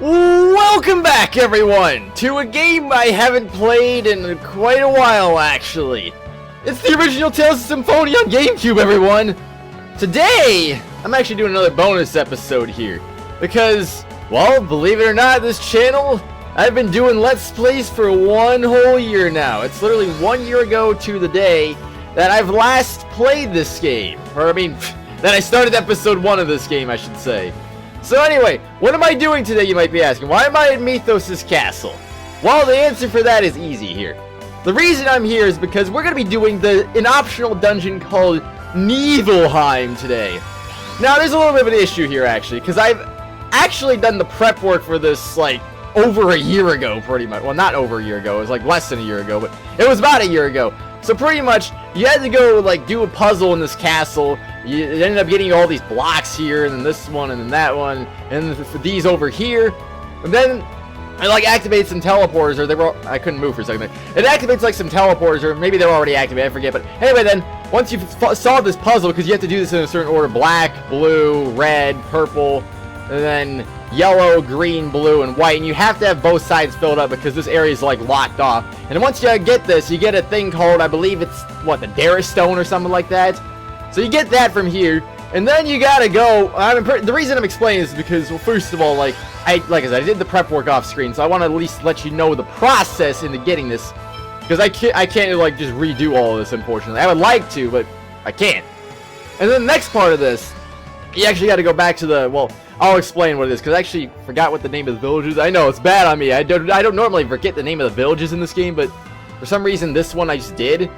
Welcome back, everyone, to a game I haven't played in quite a while, actually. It's the original Tales of Symphonia on GameCube, everyone. Today, I'm actually doing another bonus episode here. Because, well, believe it or not, this channel, I've been doing Let's Plays for 1 whole year now. It's literally 1 year ago to the day that I've last played this game. Or, I mean, that I started episode 1 of this game, I should say. So anyway, what am I doing today, you might be asking? Why am I at Mythos' castle? Well, the answer for that is easy here. The reason I'm here is because we're going to be doing an optional dungeon called Nilheim today. Now, there's a little bit of an issue here, actually, because I've actually done the prep work for this, like, over a year ago, pretty much. Well, not over a year ago. It was, like, less than a year ago, but it was about a year ago. So pretty much, you had to go, like, do a puzzle in this castle. You ended up getting all these blocks here, and then this one, and then that one, and then these over here. And then it, like, activates some teleporters, or they were, I couldn't move for a second there. It activates, like, some teleporters, or maybe they're already activated, I forget. But anyway, then, once you've solved this puzzle, because you have to do this in a certain order, black, blue, red, purple, and then yellow, green, blue, and white, and you have to have both sides filled up because this area is, like, locked off. And once you get this, you get a thing called, I believe it's, what, the Darius Stone or something like that? So you get that from here, and then you gotta go. The reason I'm explaining is because, well, first of all, like I said, I did the prep work off screen, so I want to at least let you know the process into getting this, because I can't like just redo all of this, unfortunately. I would like to, but I can't. And then the next part of this, you actually got to go back to the, well, I'll explain what it is, because I actually forgot what the name of the villages. I know it's bad on me. I don't normally forget the name of the villages in this game, but for some reason this one I just did.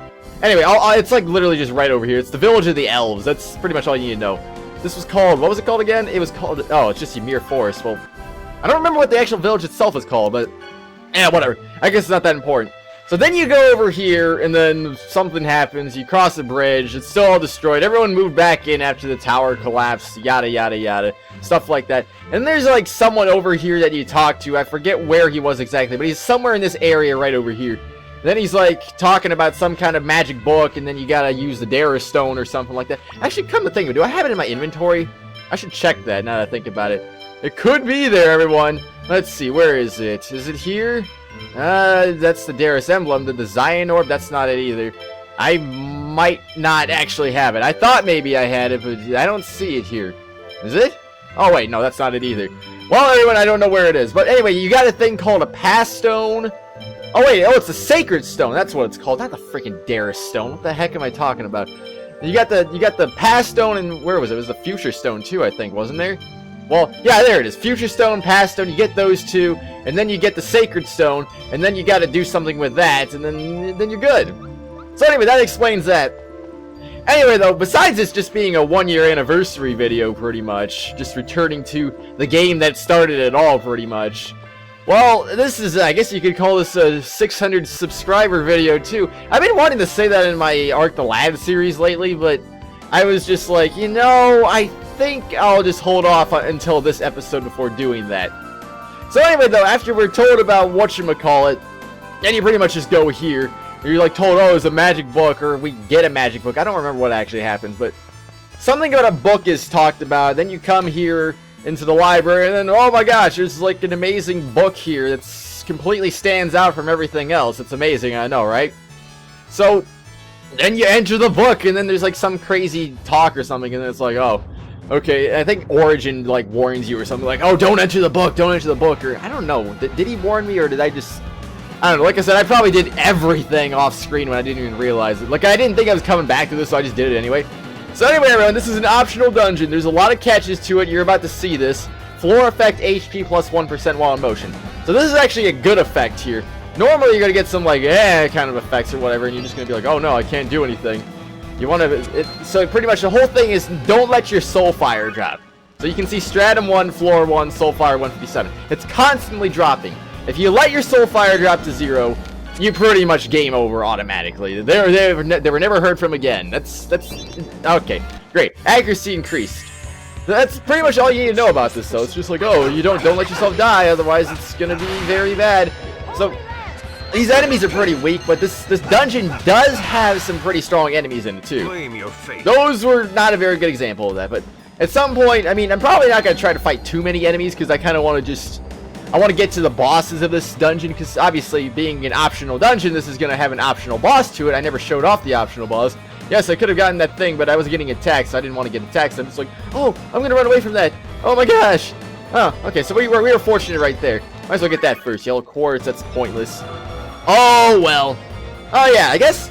Anyway, it's like literally just right over here. It's the village of the elves. That's pretty much all you need to know. This was called, what was it called again? It was called, oh, it's just Ymir Forest. Well, I don't remember what the actual village itself is called, but yeah, whatever. I guess it's not that important. So then you go over here, and then something happens. You cross a bridge. It's still all destroyed. Everyone moved back in after the tower collapsed. Yada, yada, yada. Stuff like that. And there's like someone over here that you talk to. I forget where he was exactly, but he's somewhere in this area right over here. Then he's like talking about some kind of magic book, and then you gotta use the Darius Stone or something like that. Actually, come to think of it, do I have it in my inventory? I should check that now that I think about it. It could be there, everyone. Let's see, where is it? Is it here? That's the Darius emblem. The Zion orb, that's not it either. I might not actually have it. I thought maybe I had it, but I don't see it here. Is it? Oh wait, no, that's not it either. Well, everyone, I don't know where it is. But anyway, you got a thing called a pass stone. Oh wait, oh, it's a sacred stone. That's what it's called. Not the freaking Darius stone. What the heck am I talking about? You got the pass stone, and where was it? It was the future stone too, I think, wasn't there? Well, yeah, there it is. Future stone, pass stone. You get those two, and then you get the sacred stone, and then you got to do something with that, and then you're good. So anyway, that explains that. Anyway, though, besides this just being a 1-year anniversary video, pretty much, just returning to the game that started it all, pretty much. Well, this is, I guess you could call this a 600 subscriber video, too. I've been wanting to say that in my Arc the Lad series lately, but I was just like, you know, I think I'll just hold off until this episode before doing that. So anyway, though, after we're told about whatchamacallit, then you pretty much just go here. You're like told, oh, it's a magic book, or we get a magic book. I don't remember what actually happens, but something about a book is talked about. Then you come here into the library, and then, oh my gosh, there's like an amazing book here that's completely stands out from everything else. It's amazing, I know, right? So then you enter the book, and then there's like some crazy talk or something, and then it's like, oh, okay, I think Origin like warns you or something, like, oh, don't enter the book, or I don't know, did he warn me, or did I just, I don't know. Like I said, I probably did everything off screen when I didn't even realize it. Like, I didn't think I was coming back to this, so I just did it anyway. So anyway, everyone, this is an optional dungeon. There's a lot of catches to it. You're about to see this. Floor effect HP plus 1% while in motion. So this is actually a good effect here. Normally, you're going to get some, like, kind of effects or whatever, and you're just going to be like, oh, no, I can't do anything. You want to... So pretty much the whole thing is don't let your soul fire drop. So you can see Stratum 1, Floor 1, Soul Fire 157. It's constantly dropping. If you let your soul fire drop to 0... you pretty much game over automatically. They were never heard from again. That's okay. Great. Accuracy increased. That's pretty much all you need to know about this, though. It's just like, oh, you don't let yourself die, otherwise it's gonna be very bad. So these enemies are pretty weak, but this dungeon does have some pretty strong enemies in it too. Blame your fate. Those were not a very good example of that, but at some point, I mean, I'm probably not gonna try to fight too many enemies because I kind of want to just I want to get to the bosses of this dungeon, because obviously being an optional dungeon, this is going to have an optional boss to it. I never showed off the optional boss. Yes, I could have gotten that thing, but I was getting attacked, so I didn't want to get attacked. So I'm just like, oh, I'm going to run away from that. Oh my gosh. Oh, okay, so we were fortunate right there. Might as well get that first. Yellow quartz, that's pointless. Oh, well. Oh, yeah, I guess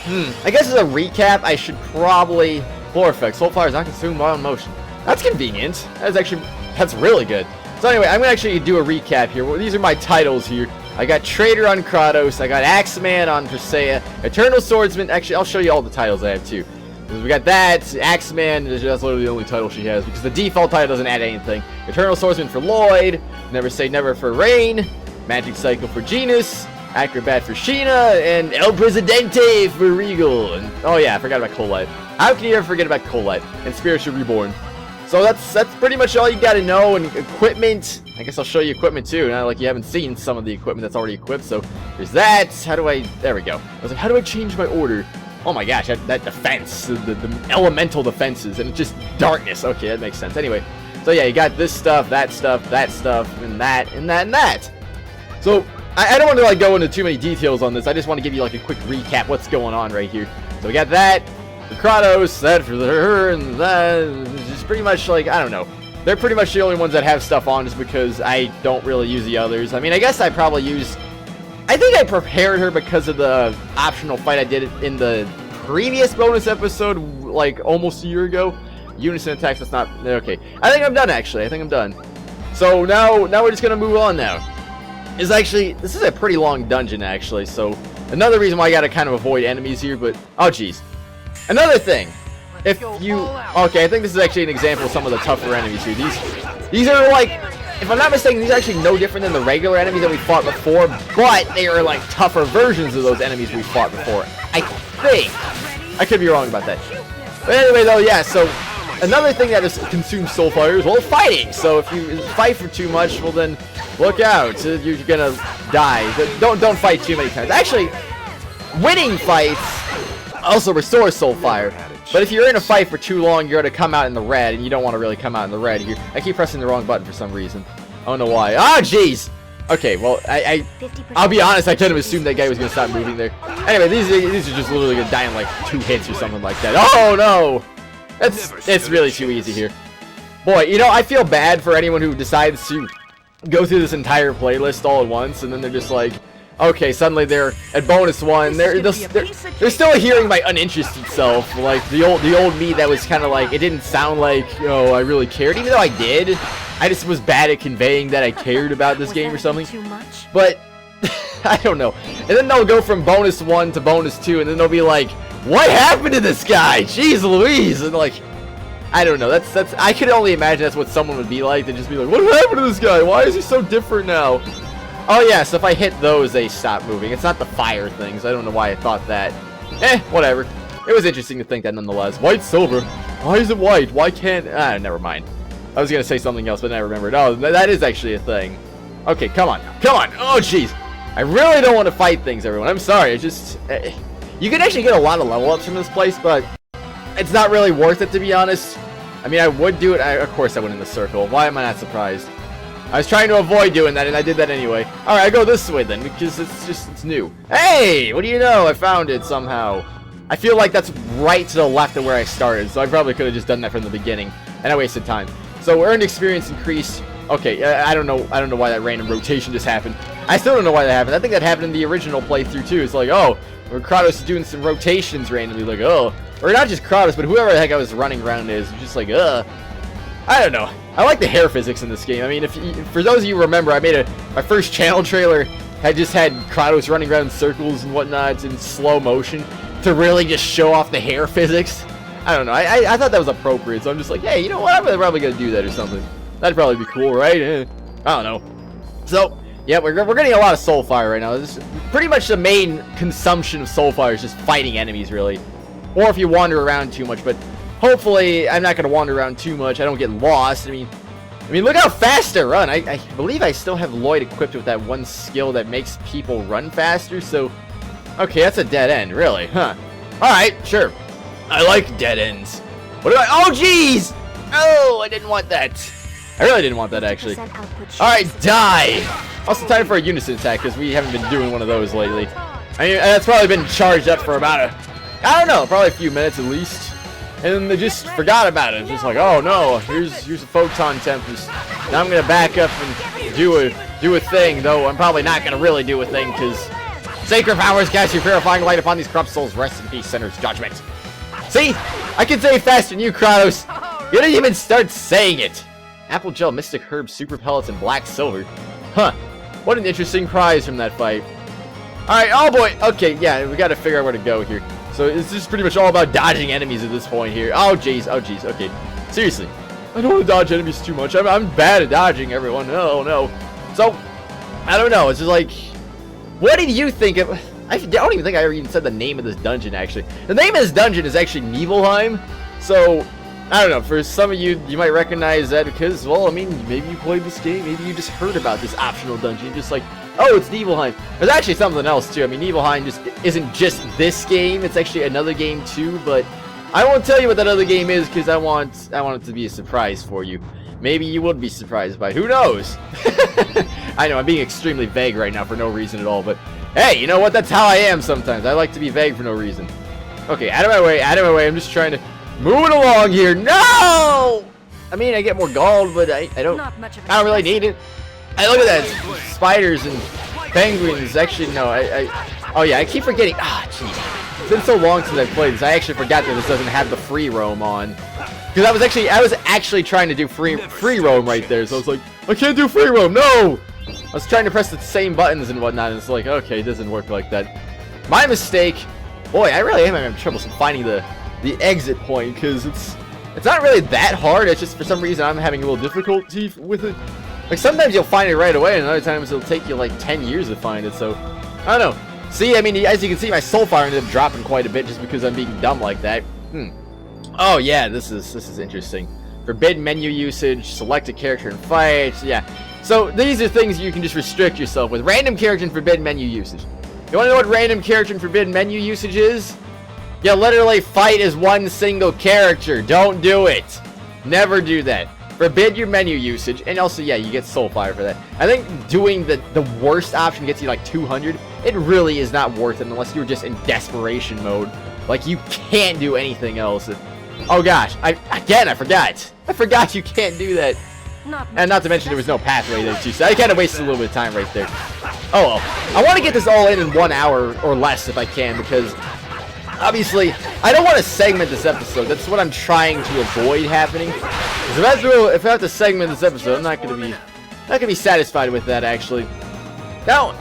as a recap, I should probably... Floor effects. Soul fire is not consumed while in motion. That's convenient. That's really good. So anyway, I'm going to actually do a recap here. Well, these are my titles here. I got Traitor on Kratos. I got Axeman on Presea. Eternal Swordsman. Actually, I'll show you all the titles I have too. We got that. Axeman. That's literally the only title she has, because the default title doesn't add anything. Eternal Swordsman for Lloyd. Never Say Never for Rain. Magic Cycle for Genus. Acrobat for Sheena. And El Presidente for Regal. And, oh yeah, I forgot about Colette. How can you ever forget about Colette and Spiritual Reborn? So that's pretty much all you gotta know. And equipment, I guess I'll show you equipment too. Not like you haven't seen some of the equipment that's already equipped. So there's that. There we go. I was like, how do I change my order? Oh my gosh, that defense, the elemental defenses, and it's just darkness. Okay, that makes sense. Anyway, so yeah, you got this stuff, that stuff, and that, and that, and that. So I don't want to like go into too many details on this. I just want to give you like a quick recap what's going on right here. So we got that. For Kratos, that for her, and that. It's just pretty much like, I don't know. They're pretty much the only ones that have stuff on, just because I don't really use the others. I mean, I guess I probably used... I think I prepared her because of the optional fight I did in the previous bonus episode, like almost a year ago. Unison attacks, that's not... Okay. I think I'm done, actually. I think I'm done. So now we're just going to move on now. This is a pretty long dungeon, actually. So another reason why I got to kind of avoid enemies here, but... Oh, jeez. Another thing, if you... Okay, I think this is actually an example of some of the tougher enemies here. These are like, if I'm not mistaken, these are actually no different than the regular enemies that we fought before, but they are like tougher versions of those enemies we fought before. I think. I could be wrong about that. But anyway, though, yeah, so another thing that has consumed soul fire is, well, fighting. So if you fight for too much, well then, look out. You're gonna die. Don't fight too many times. Actually, winning fights also restores soul fire, but if you're in a fight for too long, you're going to come out in the red, and you don't want to really come out in the red here. I keep pressing the wrong button for some reason. I don't know why. Ah, jeez! Okay, well, I'll be honest, I kind of assumed that guy was going to stop moving there. Anyway, these are just literally going to die in like 2 hits or something like that. Oh, no! It's really too easy here. Boy, you know, I feel bad for anyone who decides to go through this entire playlist all at once, and then they're just like... Okay, suddenly they're at bonus 1. They're still hearing my uninterested self, like the old me that was kind of like, it didn't sound like, oh, I really cared, even though I did. I just was bad at conveying that I cared about this game or something. But I don't know. And then they'll go from bonus 1 to bonus 2, and then they'll be like, what happened to this guy? Jeez Louise, and like, I don't know. That's I could only imagine that's what someone would be like. They'd just be like, what happened to this guy? Why is he so different now? Oh yeah, so if I hit those, they stop moving. It's not the fire things. I don't know why I thought that. Whatever. It was interesting to think that nonetheless. White silver. Why is it white? Why can't... never mind. I was going to say something else, but then I remembered. Oh, that is actually a thing. Okay, come on. Come on. Oh, jeez. I really don't want to fight things, everyone. I'm sorry. It's just... you can actually get a lot of level ups from this place, but it's not really worth it, to be honest. I mean, I would do it. Of course I went in the circle. Why am I not surprised? I was trying to avoid doing that, and I did that anyway. Alright, I go this way then, because it's new. Hey! What do you know? I found it somehow. I feel like that's right to the left of where I started, so I probably could have just done that from the beginning. And I wasted time. So earned experience increased. Okay, I don't know why that random rotation just happened. I still don't know why that happened. I think that happened in the original playthrough too. It's like, oh, where Kratos is doing some rotations randomly, like, oh. Or not just Kratos, but whoever the heck I was running around is just like, I don't know. I like the hair physics in this game. I mean, for those of you who remember, I made my first channel trailer had Kratos running around in circles and whatnot in slow motion to really just show off the hair physics. I don't know. I thought that was appropriate, so I'm just like, hey, you know what? I'm probably gonna do that or something. That'd probably be cool, right? I don't know. So, yeah, we're getting a lot of soul fire right now. This is pretty much the main consumption of soul fire is just fighting enemies, really. Or if you wander around too much, but hopefully I'm not going to wander around too much. I don't get lost. I mean, look how fast I run. I believe I still have Lloyd equipped with that one skill that makes people run faster, so... Okay, that's a dead end, really, huh? Alright, sure. I like dead ends. What do I... Oh, jeez! Oh, I didn't want that. I really didn't want that, actually. Alright, die! Also time for a unison attack, because we haven't been doing one of those lately. I mean, that's probably been charged up for about I don't know, probably a few minutes at least. And they just forgot about it. It's just like, oh no, here's a photon tempest. Now I'm gonna back up and do a thing, though I'm probably not gonna really do a thing, because sacred powers cast your purifying light upon these corrupt souls. Rest in peace, Sinner's judgment. See? I can say it faster than you, Kratos. You didn't even start saying it. Apple gel, mystic herb, super pellets, and black silver. Huh. What an interesting prize from that fight. Alright, oh boy. Okay, yeah, we gotta figure out where to go here. So it's just pretty much all about dodging enemies at this point here. Oh jeez, okay. Seriously, I don't want to dodge enemies too much. I'm bad at dodging, everyone. Oh no. So, I don't know. It's just like, what did you think of... I don't even think I ever even said the name of this dungeon, actually. The name of this dungeon is actually Niflheim. So, I don't know. For some of you, you might recognize that because, well, I mean, maybe you played this game. Maybe you just heard about this optional dungeon. Just like, oh, it's Niflheim. There's actually something else, too. I mean, Niflheim just isn't just this game. It's actually another game, too. But I won't tell you what that other game is because I want it to be a surprise for you. Maybe you would be surprised by it. Who knows? I know, I'm being extremely vague right now for no reason at all. But, hey, you know what? That's how I am sometimes. I like to be vague for no reason. Okay, out of my way. I'm just trying to move it along here. No! I mean, I get more gold, but I don't really need it. Hey, look at that. Spiders and penguins. Actually, no. Oh, yeah, I keep forgetting. Ah, jeez. It's been so long since I've played this. I actually forgot that this doesn't have the free roam on. Because I was actually trying to do free roam right there. So I was like, I can't do free roam. No! I was trying to press the same buttons and whatnot. And it's like, okay, it doesn't work like that. My mistake. Boy, I really am having trouble finding the exit point. Because it's not really that hard. It's just for some reason I'm having a little difficulty with it. Like, sometimes you'll find it right away, and other times it'll take you, like, 10 years to find it, so, I don't know. See, I mean, as you can see, my soul fire ended up dropping quite a bit just because I'm being dumb like that. Oh, yeah, this is interesting. Forbidden menu usage, select a character and fight, yeah. So, these are things you can just restrict yourself with. Random character and forbidden menu usage. You wanna know what random character and forbidden menu usage is? You literally fight as one single character. Don't do it. Never do that. Forbid your menu usage, and also, yeah, you get soul fire for that. I think doing the worst option gets you like 200. It really is not worth it unless you're just in desperation mode. Like, you can't do anything else. Oh gosh, I forgot. I forgot you can't do that. And not to mention there was no pathway there too, so I kind of wasted a little bit of time right there. Oh well. I want to get this all in 1 hour or less if I can, because obviously, I don't want to segment this episode. That's what I'm trying to avoid happening. If I have to segment this episode, I'm not gonna be satisfied with that, actually. Now,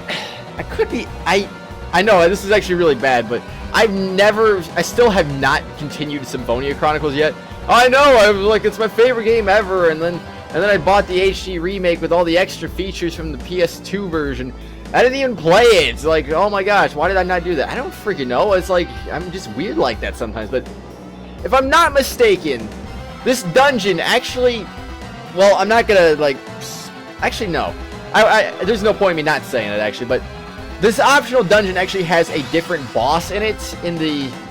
I know this is actually really bad, but I still have not continued Symphonia Chronicles yet. I know, I was like, it's my favorite game ever, and then I bought the HD remake with all the extra features from the PS2 version. I didn't even play it. It's like, oh my gosh, why did I not do that? I don't freaking know. It's like, I'm just weird like that sometimes. But if I'm not mistaken, this dungeon actually, well, I'm not gonna, like, actually, no. There's no point in me not saying it, actually, but this optional dungeon actually has a different boss in it,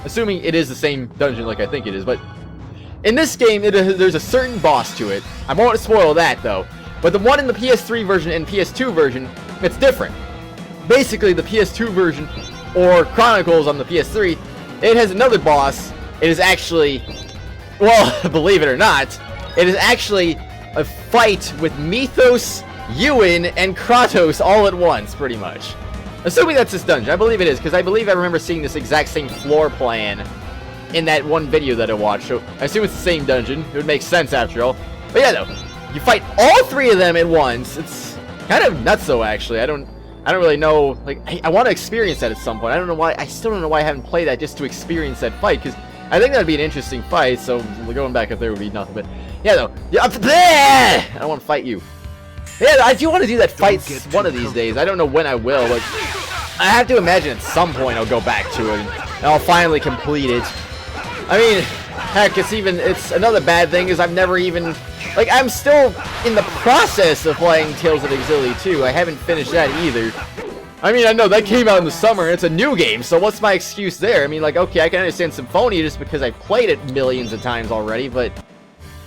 assuming it is the same dungeon like I think it is, but in this game, there's a certain boss to it. I won't spoil that, though. But the one in the PS3 version and PS2 version, it's different. Basically, the PS2 version, or Chronicles on the PS3, it has another boss. It is actually, well, believe it or not, it is actually a fight with Mythos, Ewan, and Kratos all at once, pretty much. Assuming that's this dungeon. I believe it is, because I believe I remember seeing this exact same floor plan in that one video that I watched. So I assume it's the same dungeon. It would make sense after all. But yeah, though, you fight all three of them at once. It's kind of nutso, actually. I don't really know. Like, I want to experience that at some point. I don't know why. I still don't know why I haven't played that just to experience that fight, because I think that'd be an interesting fight. So going back up there would be nothing. But yeah, though, I don't want to fight you. Yeah, I do want to do that fight one of these days. I don't know when I will, but I have to imagine at some point I'll go back to it and I'll finally complete it. I mean, heck, it's another bad thing is I've never even, like, I'm still in the process of playing Tales of Exili 2. I haven't finished that either. I mean, I know that came out in the summer and it's a new game, so what's my excuse there? I mean, like, okay, I can understand Symphonia just because I've played it millions of times already, but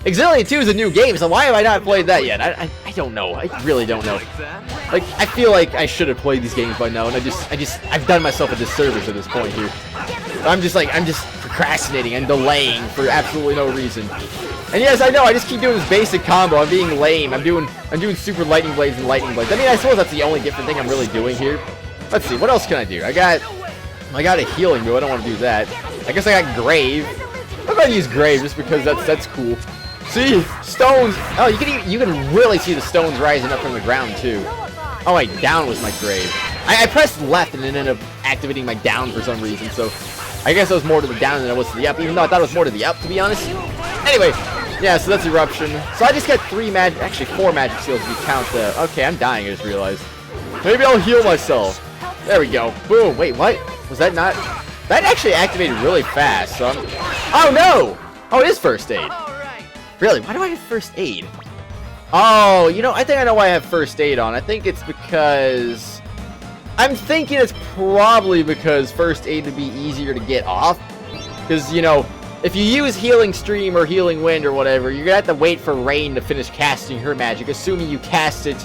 Exilium 2 is a new game, so why have I not played that yet? I don't know. I really don't know. Like, I feel like I should have played these games by now, and I've done myself a disservice at this point here. I'm just procrastinating and delaying for absolutely no reason. And yes, I know, I just keep doing this basic combo. I'm being lame. I'm doing super lightning blades and lightning blades. I mean, I suppose that's the only different thing I'm really doing here. Let's see, what else can I do? I got a healing move. I don't want to do that. I guess I got grave. I'm gonna use grave just because that's cool. See, stones. Oh, you can really see the stones rising up from the ground too. Oh wait, down was my grave. I pressed left and it ended up activating my down for some reason. So I guess it was more to the down than it was to the up, even though I thought it was more to the up, to be honest. Anyway, yeah, so that's eruption. So I just got 4 magic seals if you count the. Okay, I'm dying. I just realized. Maybe I'll heal myself. There we go. Boom. Wait, what? Was that not? That actually activated really fast. So oh no! Oh, it is first aid. Really? Why do I have first aid? Oh, you know, I think I know why I have first aid on. I think it's because... I'm thinking it's probably because first aid would be easier to get off. Because, you know, if you use Healing Stream or Healing Wind or whatever, you're going to have to wait for Rain to finish casting her magic, assuming you cast it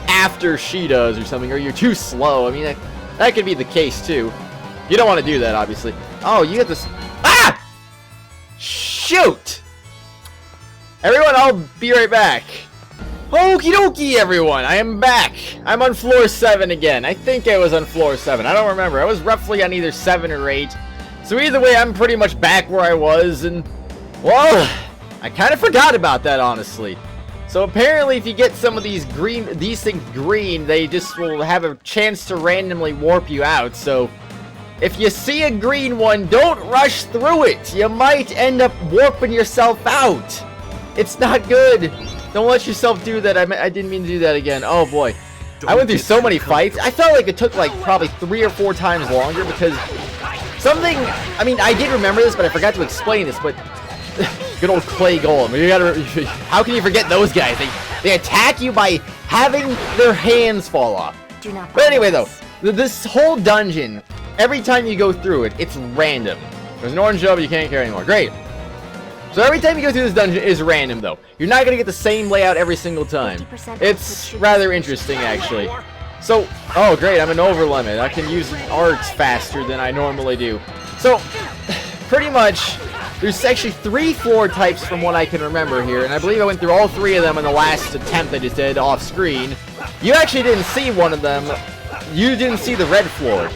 after she does or something, or you're too slow. I mean, that could be the case, too. You don't want to do that, obviously. Oh, you get this... Ah! Shoot! Everyone, I'll be right back. Okie dokie, everyone. I am back. I'm on floor 7 again. I think I was on floor 7. I don't remember. I was roughly on either 7 or 8. So either way, I'm pretty much back where I was. And, well, I kind of forgot about that, honestly. So apparently, if you get some of these things green, they just will have a chance to randomly warp you out. So if you see a green one, don't rush through it. You might end up warping yourself out. It's not good. Don't let yourself do that. I didn't mean to do that again. Oh boy. I went through so many fights. I felt like it took like probably 3 or 4 times longer because something... I mean, I did remember this, but I forgot to explain this, but... Good old clay golem. You gotta... How can you forget those guys? They attack you by having their hands fall off. But anyway though, this whole dungeon, every time you go through it, it's random. There's an orange job you can't carry anymore. Great. So every time you go through this dungeon is random, though. You're not going to get the same layout every single time. It's rather interesting, actually. So, oh great, I'm an over limit. I can use arts faster than I normally do. So, pretty much, there's actually 3 floor types from what I can remember here, and I believe I went through all 3 of them in the last attempt I just did off screen. You actually didn't see one of them. You didn't see the red floor.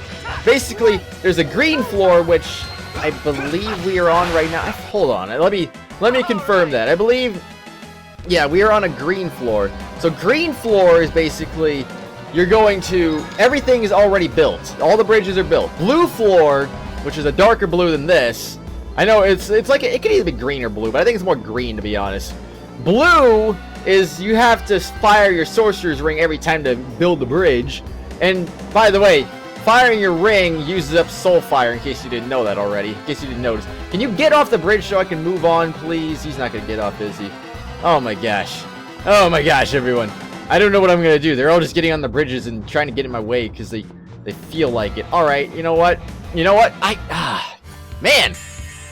Basically, there's a green floor, which I believe we are on right now. Hold on, let me confirm that. I believe, yeah, we are on a green floor. So green floor is basically, you're going to, everything is already built. All the bridges are built. Blue floor, which is a darker blue than this. I know it's like, it could either be green or blue, but I think it's more green, to be honest. Blue is you have to fire your sorcerer's ring every time to build the bridge. And by the way, firing your ring uses up soul fire, in case you didn't know that already. In case you didn't notice. Can you get off the bridge so I can move on, please? He's not going to get off, is he? Oh my gosh. Oh my gosh, everyone. I don't know what I'm going to do. They're all just getting on the bridges and trying to get in my way because they feel like it. Alright, you know what? You know what? Man.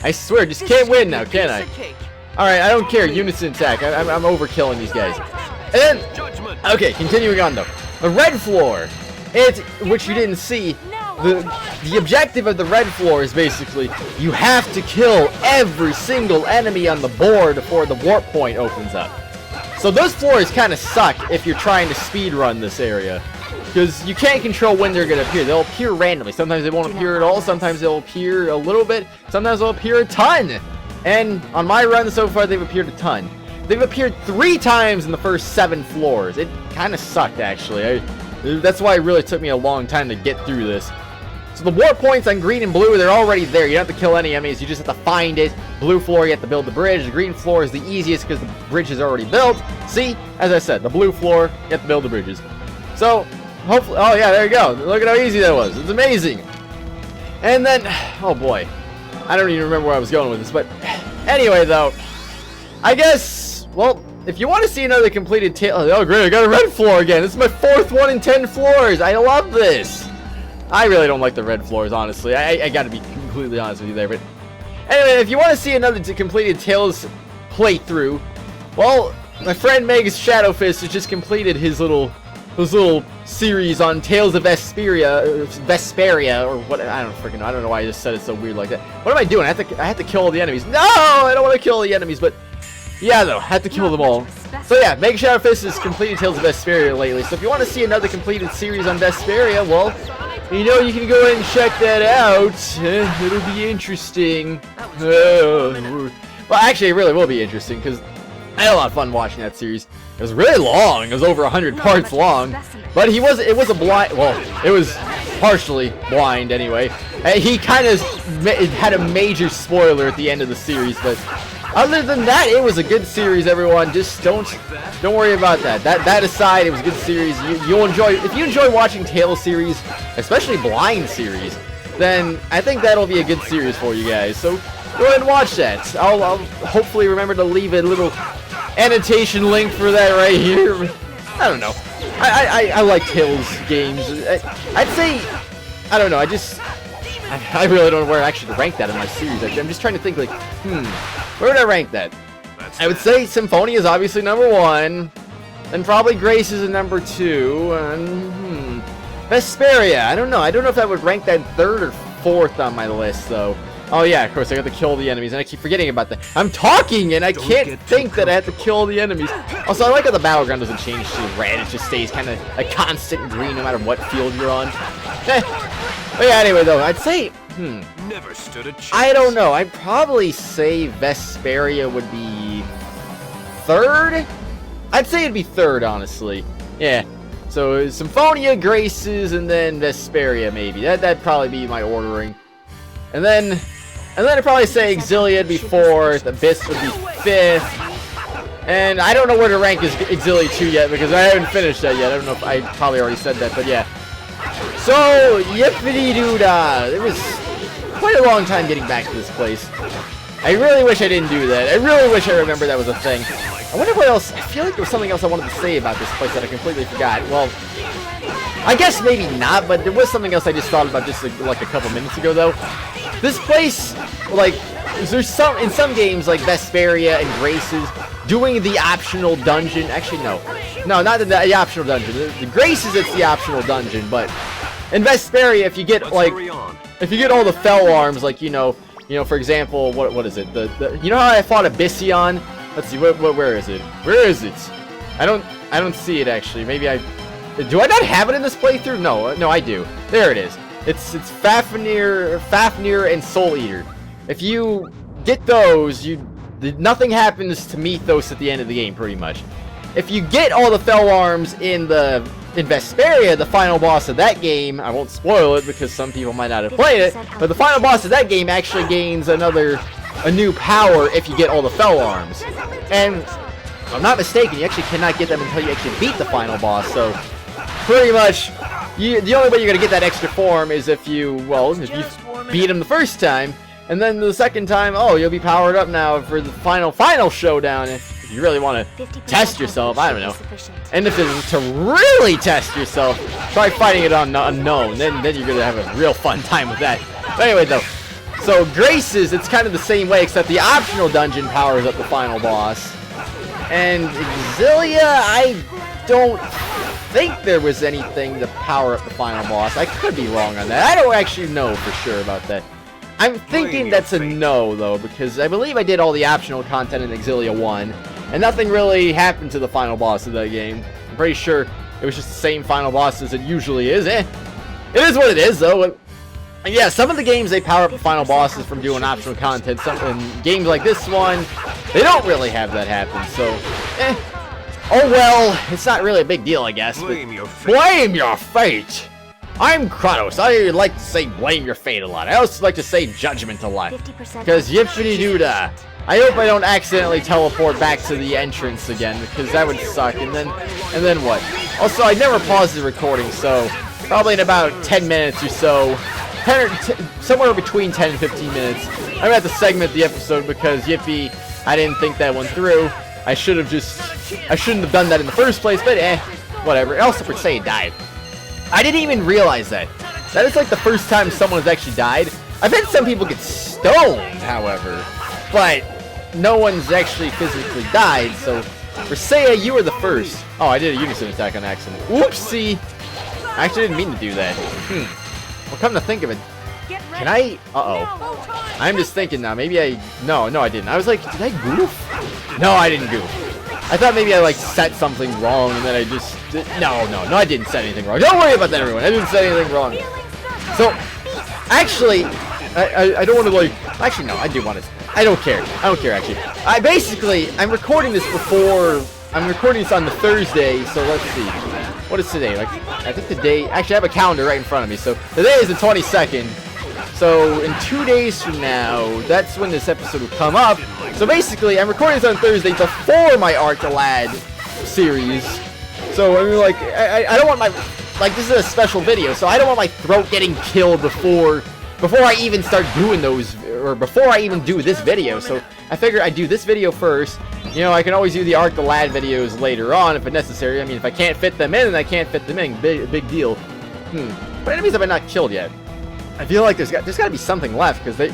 I swear, just can't win now, can I? Alright, I don't care. Unison attack. I'm overkilling these guys. And then, okay, continuing on though. The red floor. Which you didn't see, the objective of the red floor is basically you have to kill every single enemy on the board before the warp point opens up. So those floors kind of suck if you're trying to speed run this area, because you can't control when they're going to appear. They'll appear randomly. Sometimes they won't appear at all. Sometimes they'll appear a little bit. Sometimes they'll appear a ton. And on my run so far, they've appeared a ton. They've appeared 3 times in the first 7 floors. It kind of sucked, actually. That's why it really took me a long time to get through this. So the warp points on green and blue, they're already there. You don't have to kill any enemies, you just have to find it. Blue floor, you have to build the bridge. The green floor is the easiest because the bridge is already built. See, as I said, the blue floor, you have to build the bridges. So, hopefully, oh yeah, there you go. Look at how easy that was. It's amazing. And then, oh boy. I don't even remember where I was going with this, but anyway though, I guess, well, if you want to see another completed tail... Oh, great, I got a red floor again. This is my 4th one in 10 floors. I love this. I really don't like the red floors, honestly. I got to be completely honest with you there. But anyway, if you want to see another completed Tales playthrough. Well, my friend Meg's Shadowfist has just completed his little series on Tales of Vesperia, or what, I don't freaking know. I don't know why I just said it so weird like that. What am I doing? I have to kill all the enemies. No, I don't want to kill all the enemies, but yeah, though, I have to kill them all. So yeah, Meg Shadowfist has completed Tales of Vesperia lately. So if you want to see another completed series on Vesperia, well, you know, you can go ahead and check that out. It'll be interesting. Well, actually, it really will be interesting because I had a lot of fun watching that series. It was really long. It was over 100 parts long. But it was a blind, well, it was partially blind anyway. He kind of had a major spoiler at the end of the series, but other than that, it was a good series, everyone. Just don't worry about that. That aside, it was a good series. You'll enjoy, if you enjoy watching Tales series, especially blind series, then I think that'll be a good series for you guys. So go ahead and watch that. I'll hopefully remember to leave a little annotation link for that right here. I don't know. I like Tales games. I'd say, I don't know. I really don't know where actually to rank that in my series. I'm just trying to think, like, where would I rank that? I would say Symphonia is obviously number 1, and probably Grace is a number 2, and Vesperia. I don't know. I don't know if I would rank that 3rd or 4th on my list, though. Oh yeah, of course, I got to kill the enemies, and I keep forgetting about that. I'm talking, and I can't think that I have to kill the enemies. Also, I like how the battleground doesn't change to red. It just stays kind of a constant green no matter what field you're on. But yeah, anyway, though, I'd say, Never stood a chance. I don't know. I'd probably say Vesperia would be 3rd? I'd say it'd be 3rd, honestly. Yeah. So, Symphonia, Graces, and then Vesperia, maybe. That'd probably be my ordering. And then I'd probably say Exilia would be 4th, Abyss would be 5th, and I don't know where to rank Exilia 2 yet, because I haven't finished that yet. I don't know if I probably already said that, but yeah. So, yippity-doo-dah. It was quite a long time getting back to this place. I really wish I didn't do that. I really wish I remembered that was a thing. I wonder what else, I feel like there was something else I wanted to say about this place that I completely forgot. Well, I guess maybe not, but there was something else I just thought about just like a couple minutes ago, though. This place, like, there's in some games like Vesperia and Graces, doing the optional dungeon. Actually, no, not the optional dungeon. The Graces, it's the optional dungeon, but in Vesperia, if you get all the fell arms, like you know, for example, what is it? You know how I fought Abyssion? Let's see, where is it? Where is it? I don't see it actually. Maybe do I not have it in this playthrough? No, I do. There it is. It's Fafnir and Soul Eater. If you get those, nothing happens to Mythos at the end of the game, pretty much. If you get all the fell arms in Vesperia, the final boss of that game, I won't spoil it because some people might not have played it, but the final boss of that game actually gains a new power if you get all the fell arms. And if I'm not mistaken, you actually cannot get them until you actually beat the final boss, so pretty much the only way you're gonna get that extra form is if you beat him the first time, and then the second time, you'll be powered up now for the final showdown. If you really want to test yourself, I don't know. And if it's to really test yourself, try fighting it on unknown. Then you're gonna have a real fun time with that. But anyway, though, so Graces, it's kind of the same way, except the optional dungeon powers up the final boss. And Exilia, I don't think there was anything to power up the final boss. I could be wrong on that. I don't actually know for sure about that. I'm thinking that's a no, though, because I believe I did all the optional content in Exilia 1, and nothing really happened to the final boss of that game. I'm pretty sure it was just the same final boss as it usually is. It is what it is, though. Yeah, some of the games, they power up the final bosses from doing optional content. Some in games like this one, they don't really have that happen, so oh well, it's not really a big deal, I guess. Blame your fate. I'm Kratos. I like to say blame your fate a lot. I also like to say judgment a lot. Because yippity-doo-dah. I hope I don't accidentally teleport back to the entrance again, because that would suck. And then what? Also, I never paused the recording, so probably in about 10 minutes or so, somewhere between 10 and 15 minutes, I'm gonna have to segment the episode because yippee, I didn't think that one through. I shouldn't have done that in the first place, but whatever. Also, per se, died. I didn't even realize that. That is like the first time someone has actually died. I've had some people get stoned, however, but no one's actually physically died, so for Seiya, you were the first. Oh, I did a unison attack on accident. Oopsie! I actually didn't mean to do that. Well, come to think of it, can I... Uh-oh. I'm just thinking now, maybe I... No, I didn't. I was like, did I goof? No, I didn't goof. I thought maybe I, like, set something wrong, and then I just... No, I didn't set anything wrong. Don't worry about that, everyone. I didn't set anything wrong. So, actually, I don't want to, like... Actually, no, I do want to... I don't care. Actually. I'm recording this before... I'm recording this on the Thursday, so let's see. What is today? Like, I think the day... Actually, I have a calendar right in front of me, so today is the 22nd. So, in 2 days from now, that's when this episode will come up. So, basically, I'm recording this on Thursday before my Arc the Lad series. So, I mean, like, I don't want my... Like, this is a special video, so I don't want my throat getting killed before I even start doing those... Or before I even do this video. So, I figured I'd do this video first. You know, I can always do the Arc the Lad videos later on if it's necessary. I mean, if I can't fit them in, then I can't fit them in. Big deal. What enemies have I not killed yet? I feel like there's got to be something left, because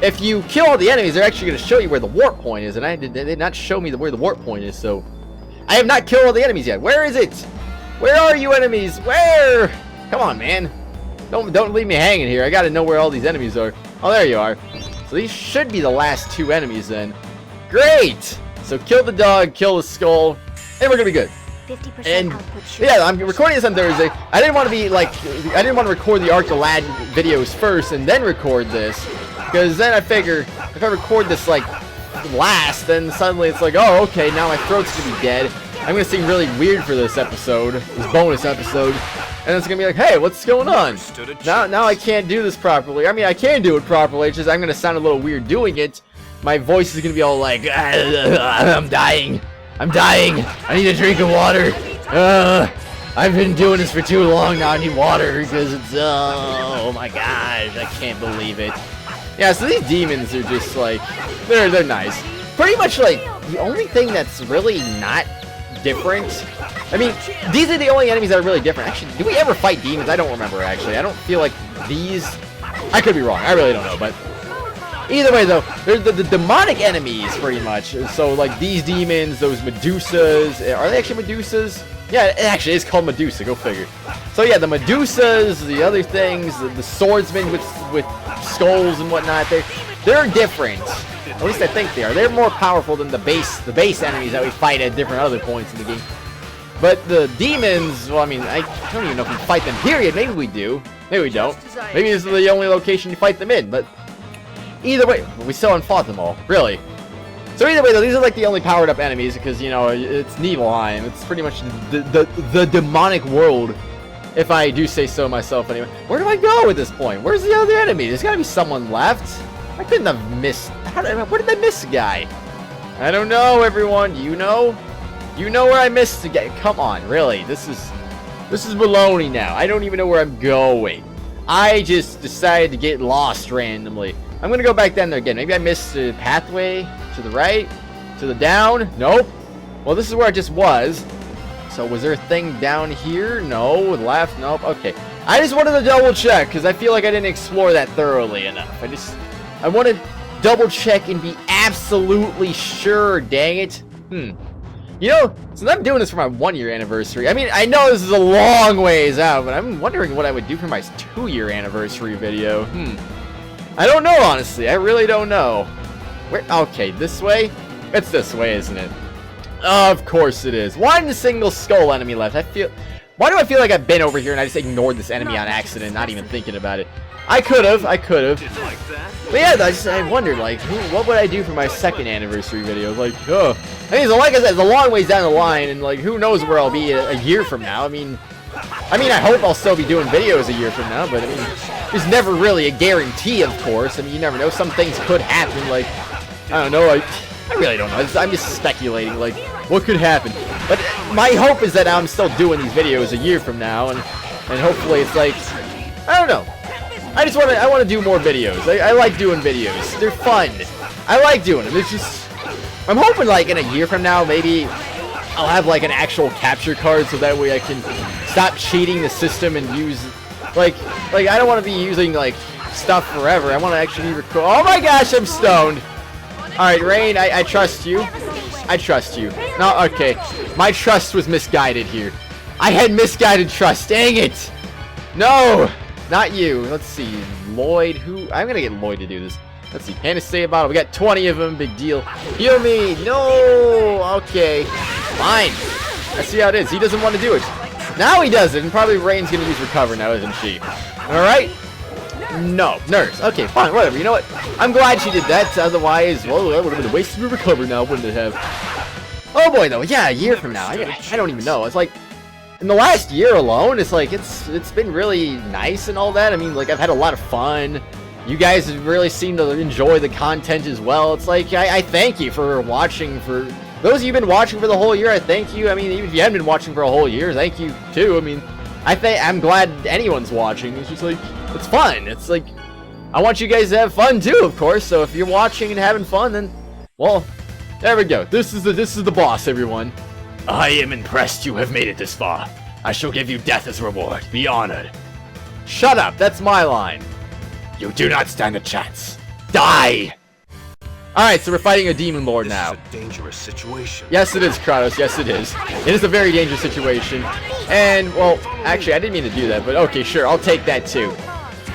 if you kill all the enemies, they're actually going to show you where the warp point is, and they did not show me where the warp point is, so I have not killed all the enemies yet. Where is it? Where are you, enemies? Where? Come on, man. Don't leave me hanging here. I got to know where all these enemies are. Oh, there you are. So these should be the last 2 enemies then. Great! So kill the dog, kill the skull, and we're going to be good. 50% And output yeah, I'm recording this on Thursday. I didn't want to be like, I didn't want to record the Arc the Lad videos first and then record this, because then I figure if I record this like last, then suddenly it's like, oh, okay, now my throat's gonna be dead. I'm gonna seem really weird for this episode, this bonus episode, and it's gonna be like, hey, what's going on? Now I can't do this properly. I mean, I can do it properly. It's just I'm gonna sound a little weird doing it. My voice is gonna be all like, I'm dying. I need a drink of water. I've been doing this for too long now. I need water because it's, oh my gosh, I can't believe it. Yeah, so these demons are just like, they're nice. Pretty much like, the only thing that's really not different, I mean, these are the only enemies that are really different. Actually, do we ever fight demons? I don't remember, actually. I don't feel like these, I could be wrong. I really don't know, but either way, though, they're the demonic enemies, pretty much. So, like, these demons, those Medusas, are they actually Medusas? Yeah, it actually is called Medusa, go figure. So, yeah, the Medusas, the other things, the swordsmen with skulls and whatnot, they're different. At least I think they are. They're more powerful than the base enemies that we fight at different other points in the game. But the demons, well, I mean, I don't even know if we fight them, period. Maybe we do. Maybe we don't. Maybe this is the only location you fight them in, but either way, we still haven't fought them all, really. So either way, though, these are like the only powered up enemies because, you know, it's Niflheim. It's pretty much the demonic world, if I do say so myself anyway. Where do I go at this point? Where's the other enemy? There's gotta be someone left. I couldn't have missed. Where did I miss a guy? I don't know, everyone. You know? You know where I missed a guy? Come on, really? This is baloney now. I don't even know where I'm going. I just decided to get lost randomly. I'm gonna go back down there again. Maybe I missed the pathway to the right, to the down. Nope. Well, this is where I just was. So was there a thing down here? No. Left? Nope. Okay. I just wanted to double check because I feel like I didn't explore that thoroughly enough. I want to double check and be absolutely sure. Dang it. You know, since I'm doing this for my 1-year anniversary, I mean, I know this is a long ways out, but I'm wondering what I would do for my 2-year anniversary video. I don't know, honestly. I really don't know. Where? Okay, this way? It's this way, isn't it? Of course it is. One single skull enemy left. Why do I feel like I've been over here and I just ignored this enemy on accident, not even thinking about it? I could have. But yeah, I wondered, like, what would I do for my 2nd anniversary video? Like, I mean, so like I said, it's a long ways down the line, and like, who knows where I'll be a year from now? I mean, I hope I'll still be doing videos a year from now, but I mean, there's never really a guarantee, of course. I mean, you never know. Some things could happen, like, I don't know, I really don't know. I'm just speculating, like, what could happen? But my hope is that I'm still doing these videos a year from now, and hopefully it's like, I don't know. I want to do more videos. I like doing videos. They're fun. I like doing them. It's just, I'm hoping like in a year from now, maybe I'll have like an actual capture card so that way I can stop cheating the system and use, like I don't want to be using like stuff forever. I want to actually record. Oh my gosh, I'm stoned. Alright, Rain, I trust you. I trust you. No, okay. My trust was misguided here. I had misguided trust. Dang it! No! Not you. Let's see. Lloyd, who? I'm gonna get Lloyd to do this. Let's see. Panacea bottle. We got 20 of them. Big deal. Heal me! No! Okay. Fine. I see how it is. He doesn't want to do it. Now he does it, and probably Rain's gonna use recover now, isn't she? Alright? No. Nurse. Okay, fine, whatever. You know what? I'm glad she did that. Otherwise, well, that would have been a waste of recover now, wouldn't it have? Oh boy, though. Yeah, a year from now. I don't even know. It's like, in the last year alone, it's like, it's been really nice and all that. I mean, like, I've had a lot of fun. You guys really seem to enjoy the content as well. It's like, I thank you for watching. For those of you who've been watching for the whole year, I thank you. I mean, even if you haven't been watching for a whole year, thank you too. I mean, I'm glad anyone's watching. It's just like, it's fun. It's like, I want you guys to have fun too, of course. So if you're watching and having fun, then, well, there we go. This is the boss, everyone. I am impressed you have made it this far. I shall give you death as reward. Be honored. Shut up. That's my line. You do not stand a chance. Die! Alright, so we're fighting a demon lord now. This is a dangerous situation. Yes, it is, Kratos. Yes, it is. It is a very dangerous situation. And, well, actually, I didn't mean to do that, but okay, sure. I'll take that too.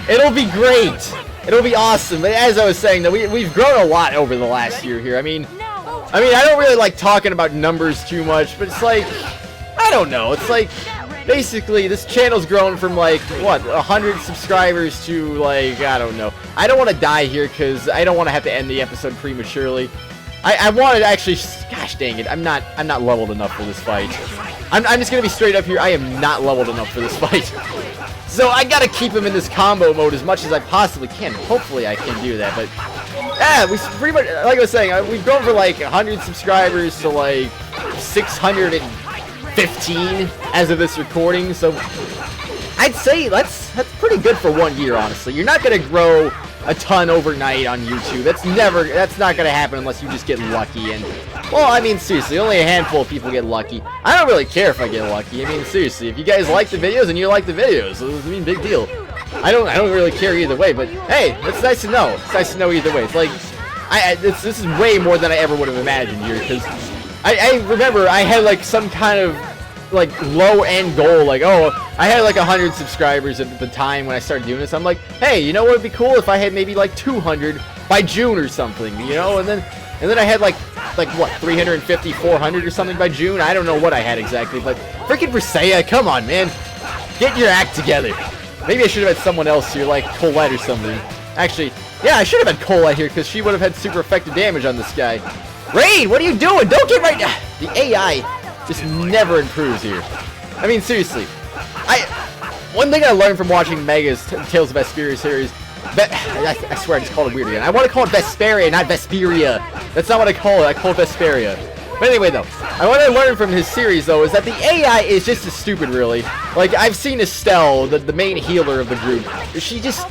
It'll be great. It'll be awesome. But as I was saying, though, we've grown a lot over the last year here. I mean, I don't really like talking about numbers too much, but it's like, I don't know. It's like, basically, this channel's grown from, like, what, 100 subscribers to, like, I don't know. I don't want to die here, because I don't want to have to end the episode prematurely. I wanted to actually, gosh dang it, I'm not leveled enough for this fight. I'm just going to be straight up here, I am not leveled enough for this fight. So I got to keep him in this combo mode as much as I possibly can. Hopefully I can do that, but, yeah, we pretty much, like I was saying, we've grown from, like, 100 subscribers to, like, 615 as of this recording, so I'd say that's pretty good for 1 year, honestly. You're not gonna grow a ton overnight on YouTube. That's not gonna happen unless you just get lucky. And, well, I mean, seriously, only a handful of people get lucky. I don't really care if I get lucky. I mean, seriously, if you guys like the videos, and you like the videos, I mean, big deal. I don't really care either way, but hey, it's nice to know. It's nice to know either way. It's like, this is way more than I ever would have imagined here, because I remember I had, like, some kind of, like, low-end goal, like, oh, I had, like, 100 subscribers at the time when I started doing this. I'm like, hey, you know what would be cool if I had maybe, like, 200 by June or something, you know? And then I had, like what, 350, 400 or something by June? I don't know what I had exactly, but freaking Versailles, come on, man. Get your act together. Maybe I should have had someone else here, like Colette or something. Actually, yeah, I should have had Colette here, because she would have had super effective damage on this guy. Rain, what are you doing? Don't get right now. The AI just never improves here. I mean, seriously. One thing I learned from watching Mega's Tales of Vesperia series, I swear I just called it weird again. I want to call it Vesperia, not Vesperia. That's not what I call it. I call it Vesperia. But anyway, though, what I learned from his series, though, is that the AI is just as stupid, really. Like, I've seen Estelle, the main healer of the group. She's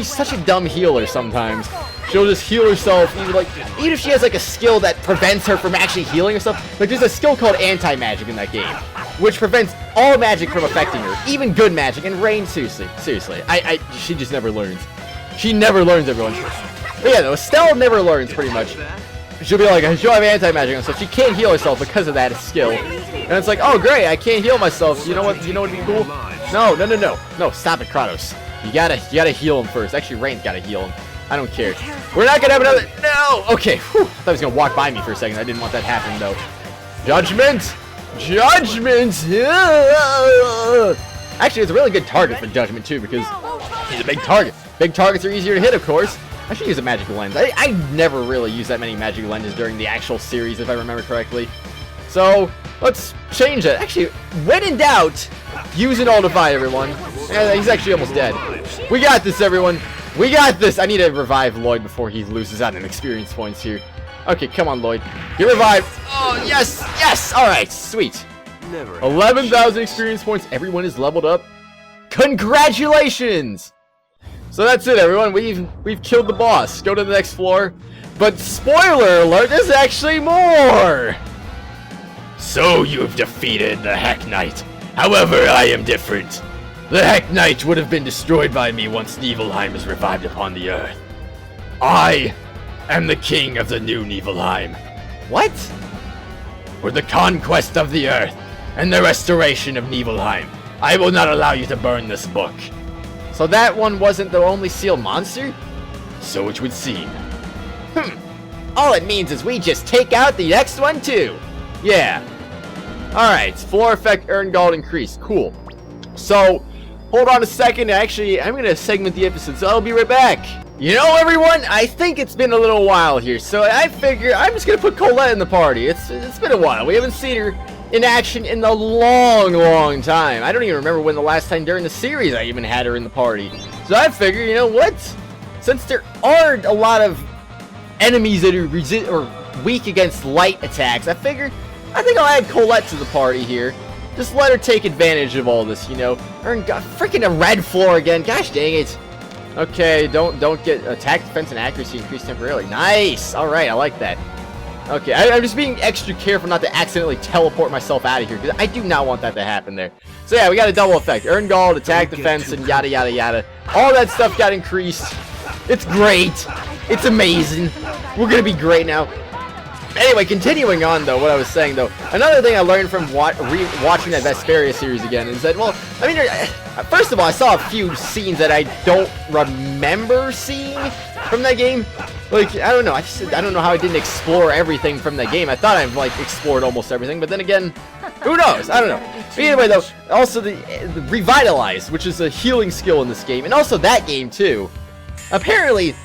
such a dumb healer sometimes. She'll just heal herself, even if she has, like, a skill that prevents her from actually healing herself. Like, there's a skill called anti-magic in that game, which prevents all magic from affecting her, even good magic. And Rain, seriously, she just never learns. She never learns, everyone. But yeah, though, Estelle never learns, pretty much. She'll be like, she'll have anti-magic on, so she can't heal herself because of that skill. And it's like, oh great, I can't heal myself. You know what? You know what'd be cool? No, stop it, Kratos. You gotta heal him first. Actually, Rain's gotta heal him. I don't care. We're not gonna have another. No. Okay. Whew. I thought he was gonna walk by me for a second. I didn't want that happening though. Judgment. Actually, it's a really good target for Judgment too, because he's a big target. Big targets are easier to hit, of course. I should use a magical lens. I never really use that many magic lenses during the actual series, if I remember correctly. So, let's change that. Actually, when in doubt, use an All-Divide, everyone. He's actually almost dead. We got this, everyone. We got this. I need to revive Lloyd before he loses out on experience points here. Okay, come on, Lloyd. Get revived. Oh, yes. All right, sweet. 11,000 experience points. Everyone is leveled up. Congratulations! So that's it, everyone. We've killed the boss. Go to the next floor. But spoiler alert, there's actually more! So you've defeated the Heck Knight. However, I am different. The Heck Knight would have been destroyed by me once Niflheim is revived upon the earth. I am the king of the new Niflheim. What? For the conquest of the earth and the restoration of Niflheim, I will not allow you to burn this book. So that one wasn't the only sealed monster? So it would seem. All it means is we just take out the next one too. Yeah. Alright, floor effect, earn gold increase. Cool. So, hold on a second. Actually, I'm going to segment the episode, so I'll be right back. You know, everyone, I think it's been a little while here, so I figure I'm just going to put Colette in the party. It's been a while. We haven't seen her in action in a long time. I don't even remember when the last time during the series I even had her in the party. So I figure, you know what? Since there aren't a lot of enemies that are weak against light attacks, I think I'll add Colette to the party here. Just let her take advantage of all this, you know. Earn freaking a red floor again. Gosh dang it. Okay, don't get attack, defense, and accuracy increased temporarily. Nice. All right, I like that. Okay, I'm just being extra careful not to accidentally teleport myself out of here, because I do not want that to happen there. So yeah, we got a double effect. Earn gold, attack, defense, and yada yada yada. All that stuff got increased. It's great. It's amazing. We're gonna be great now. Anyway, continuing on though, what I was saying though, another thing I learned from watching that Vesperia series again is that, well, I mean, first of all, I saw a few scenes that I don't remember seeing from that game. Like, I don't know, I don't know how I didn't explore everything from that game. I thought I've, like, explored almost everything, but then again, who knows? I don't know. But anyway though, also the Revitalize, which is a healing skill in this game, and also that game too. Apparently,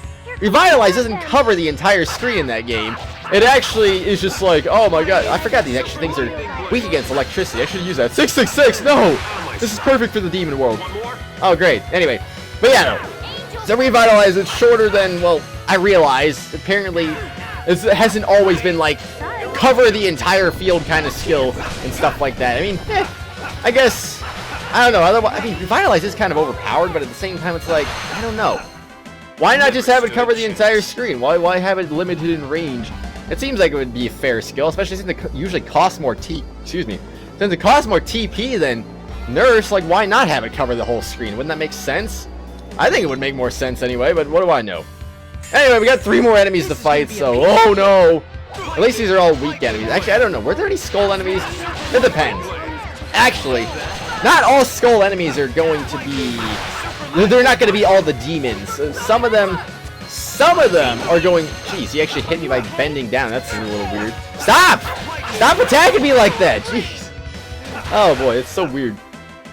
Revitalize doesn't cover the entire screen in that game. It actually is just like, oh my god, I forgot these extra things are weak against electricity. I should use that. 666, no! This is perfect for the demon world. Oh, great. Anyway, but yeah, no. So Revitalize, it's shorter than, well, I realize. Apparently, it hasn't always been like, cover the entire field kind of skill and stuff like that. I mean, I guess, I don't know. Otherwise, I mean, Revitalize is kind of overpowered, but at the same time, it's like, I don't know. Why not just have it cover the entire screen? Why have it limited in range? It seems like it would be a fair skill, especially since it usually costs more Since it costs more TP than Nurse, like, why not have it cover the whole screen? Wouldn't that make sense? I think it would make more sense anyway, but what do I know? Anyway, we got 3 more enemies to fight, so, oh no! At least these are all weak enemies. Actually, I don't know. Were there any skull enemies? It depends. Actually, not all skull enemies are going to be... They're not going to be all the demons. Some of them are going... Jeez, he actually hit me by bending down. That's a little weird. Stop! Stop attacking me like that! Jeez. Oh boy, it's so weird.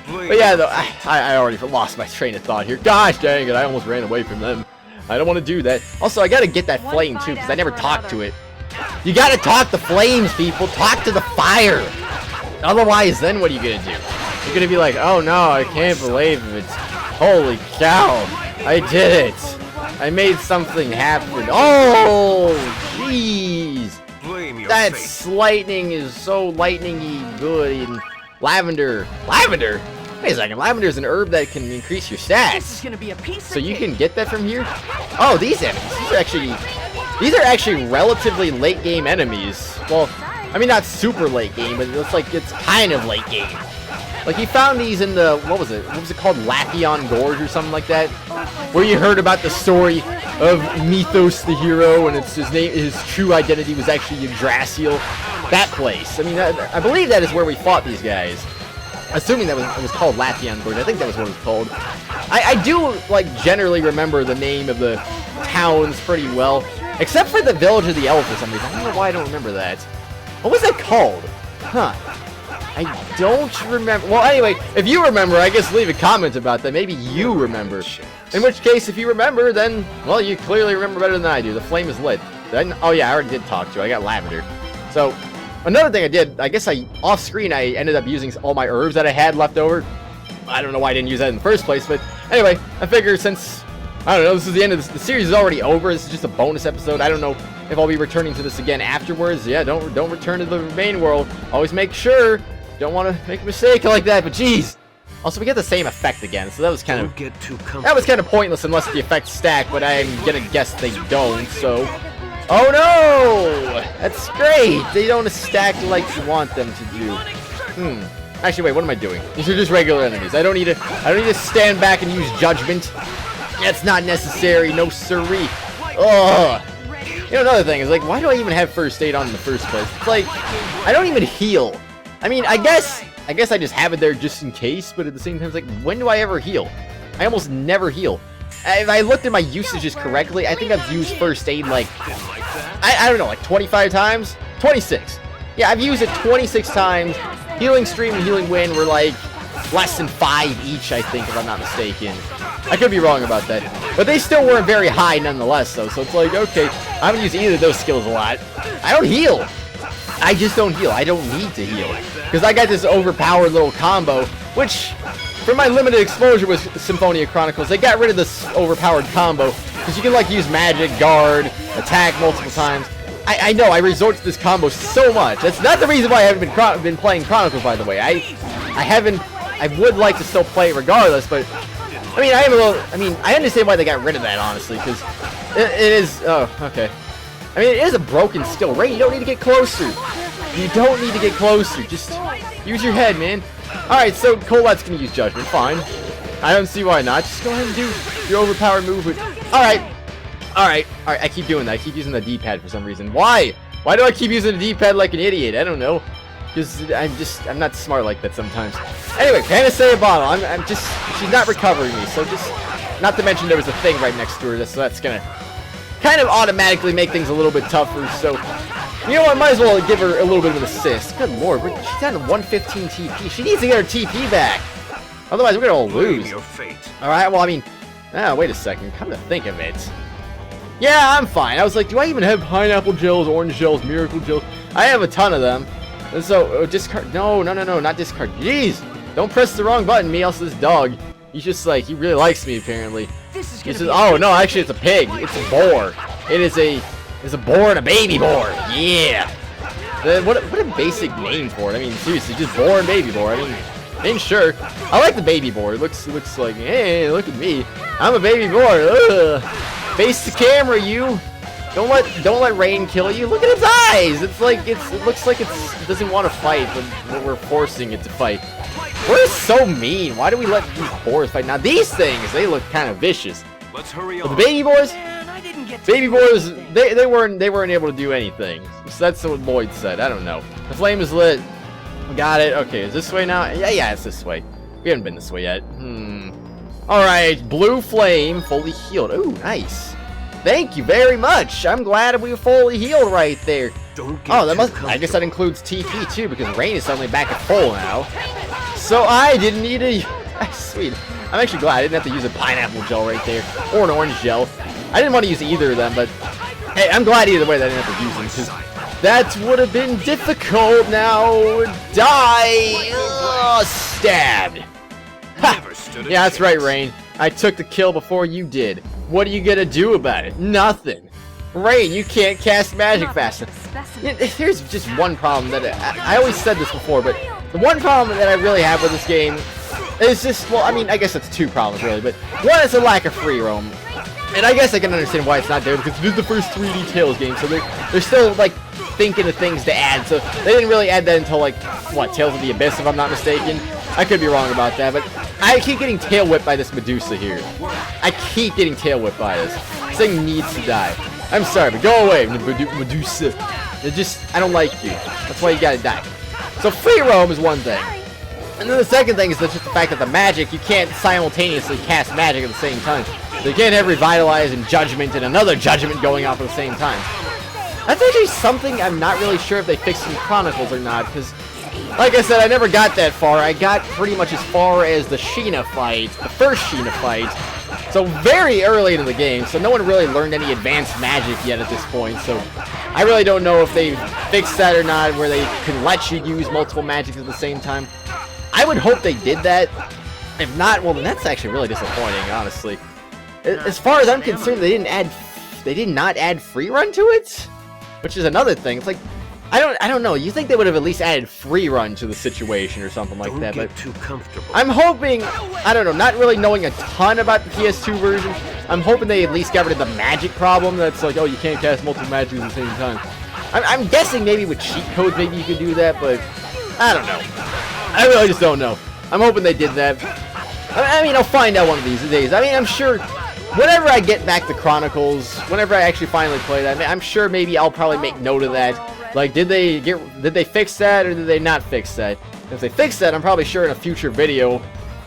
But yeah, though, I already lost my train of thought here. Gosh dang it, I almost ran away from them. I don't want to do that. Also, I got to get that flame too, because I never talked to it. You got to talk to flames, people. Talk to the fire. Otherwise, then what are you going to do? You're going to be like, oh no, I can't believe it. Holy cow, I did it. I made something happen. Oh, jeez. That lightning is so lightning-y good. And lavender. Lavender? Wait a second. Lavender is an herb that can increase your stats. So you can get that from here? Oh, these enemies. These are actually relatively late-game enemies. Well, I mean, not super late-game, but it's kind of late-game. Like, he found these in the, what was it called? Lathion Gorge or something like that? Where you heard about the story of Mythos the hero, and his true identity was actually Yggdrasil. That place. I mean, I believe that is where we fought these guys. Assuming that it was called Lathion Gorge. I think that was what it was called. I do, like, generally remember the name of the towns pretty well. Except for the Village of the Elves for some reason. I don't know why I don't remember that. What was that called? Huh. I don't remember. Well, anyway, if you remember, I guess leave a comment about that. Maybe you remember. In which case, if you remember, then, well, you clearly remember better than I do. The flame is lit. Then, oh yeah, I already did talk to you. I got lavender. So, another thing I did, I guess off screen, I ended up using all my herbs that I had left over. I don't know why I didn't use that in the first place, but anyway, I figured since, I don't know, this is the end of the series is already over. This is just a bonus episode. I don't know if I'll be returning to this again afterwards. Yeah, don't return to the main world. Always make sure. Don't want to make a mistake like that, but jeez. Also, we get the same effect again, so that was kind of pointless unless the effects stack, but I'm gonna guess they don't, so... Oh no! That's great! They don't stack like you want them to do. Actually, wait, what am I doing? These are just regular enemies. I don't need to stand back and use judgment. That's not necessary, no siree. Ugh. You know, another thing is, like, why do I even have first aid on in the first place? It's like, I don't even heal. I mean, I guess I just have it there just in case, but at the same time, it's like, when do I ever heal? I almost never heal. If I looked at my usages correctly, I think I've used first aid, like, I don't know, like 25 times? 26. Yeah, I've used it 26 times. Healing Stream and Healing Wind were, like, less than 5 each, I think, if I'm not mistaken. I could be wrong about that. But they still weren't very high nonetheless, though. So it's like, okay, I haven't used either of those skills a lot. I don't heal. I just don't heal. I don't need to heal. Because I got this overpowered little combo, which, for my limited exposure with Symphonia Chronicles, they got rid of this overpowered combo. Because you can, like, use magic, guard, attack multiple times. I know, I resort to this combo so much. That's not the reason why I haven't been playing Chronicles, by the way. I would like to still play it regardless, but I mean, I understand why they got rid of that, honestly, because it is, oh, okay. I mean, it is a broken skill, right? You don't need to get closer. You don't need to get closer. Just use your head, man. Alright, so Colette's gonna use Judgment, fine. I don't see why not. Just go ahead and do your overpowered movement. Alright, I keep doing that. I keep using the D-pad for some reason. Why? Why do I keep using the D-pad like an idiot? I don't know. Because I'm not smart like that sometimes. Anyway, Panacea Bottle. She's not recovering me, so just, not to mention there was a thing right next to her, so that's gonna kind of automatically make things a little bit tougher, so, you know what, I might as well give her a little bit of an assist. Good lord, she's down to 115 TP. She needs to get her TP back. Otherwise, we're gonna all lose. Alright, well, I mean, wait a second, come to think of it. Yeah, I'm fine. I was like, do I even have pineapple gels, orange gels, miracle gels? I have a ton of them. And so, discard. No, not discard. Jeez! Don't press the wrong button, me, else this dog. He's just like, he really likes me, apparently. He says, oh, no, actually, it's a pig. It's a boar. It's a boar and a baby boar. Yeah! What a basic name for it. I mean, seriously, just boar and baby boar. I mean, sure. I like the baby boar. It looks like, hey, look at me. I'm a baby boar. Ugh. Face the camera, you. Don't let rain kill you. Look at its eyes. It looks like it doesn't want to fight, but we're forcing it to fight. We're so mean. Why do we let these boars fight? Now these things, they look kind of vicious. Let's hurry but on. the baby boars, they weren't able to do anything. So that's what Lloyd said. I don't know. The flame is lit. Got it. Okay, is this way now? Yeah, it's this way. We haven't been this way yet. Alright, blue flame, fully healed. Ooh, nice. Thank you very much. I'm glad we were fully healed right there. I guess that includes TP too, because Rain is suddenly back at full now. So I didn't need a... Sweet. I'm actually glad I didn't have to use a pineapple gel right there, or an orange gel. I didn't want to use either of them, but hey, I'm glad either way that I didn't have to use them, because that would have been difficult. Now, die! Stabbed. Ha! Yeah, that's right, Rain. I took the kill before you did. What are you gonna do about it? Nothing. Rain, you can't cast magic fast enough. Here's just one problem that I always said this before, but the one problem that I really have with this game is just, well, I mean, I guess it's two problems really, but one is a lack of free roam. And I guess I can understand why it's not there, because this is the first 3D Tales game, so they're still, like, thinking of things to add, so they didn't really add that until, like, what, Tales of the Abyss, if I'm not mistaken? I could be wrong about that, but I keep getting tail whipped by this Medusa here. I keep getting tail whipped by this. This thing needs to die. I'm sorry, but go away, Medusa. I don't like you. That's why you gotta die. So free roam is one thing. And then the second thing is just the fact that the magic, you can't simultaneously cast magic at the same time. So you can't have Revitalize and Judgment and another Judgment going off at the same time. That's actually something I'm not really sure if they fixed in Chronicles or not, because, like I said, I never got that far. I got pretty much as far as the Sheena fight, the first Sheena fight, so very early into the game, so no one really learned any advanced magic yet at this point, so I really don't know if they fixed that or not, where they can let you use multiple magics at the same time. I would hope they did that. If not, well, then that's actually really disappointing, honestly. As far as I'm concerned, they did not add free run to it, which is another thing. It's like, I don't know. You think they would have at least added free run to the situation or something like that? But too comfortable. I'm hoping, I don't know, not really knowing a ton about the PS2 version, I'm hoping they at least got rid of the magic problem. That's like, oh, you can't cast multiple magics at the same time. I'm guessing maybe with cheat codes, maybe you could do that, but I don't know. I really just don't know. I'm hoping they did that. I mean, I'll find out one of these days. I mean, I'm sure whenever I get back to Chronicles, whenever I actually finally play that, I'm sure maybe I'll probably make note of that. Like, did they fix that or did they not fix that? If they fix that, I'm probably sure in a future video,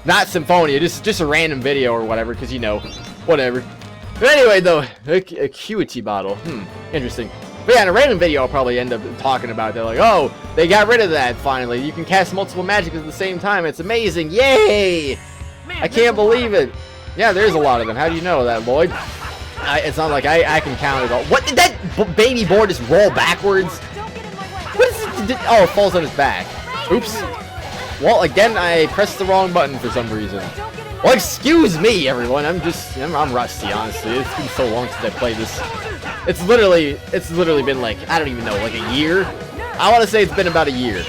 not Symphonia, just a random video or whatever, because, you know, whatever. But anyway, though, acuity bottle, interesting. But yeah, in a random video, I'll probably end up talking about that, like, oh, they got rid of that finally. You can cast multiple magic at the same time. It's amazing. Yay! I can't believe it. Yeah, there's a lot of them. How do you know that, Lloyd? It's not like I can count it all. What did that baby board just roll backwards? What is it? Oh, it falls on his back. Oops. Well, again, I pressed the wrong button for some reason. Well, excuse me, everyone. I'm rusty, honestly. It's been so long since I played this. It's literally been like, I don't even know, like a year? I want to say it's been about a year.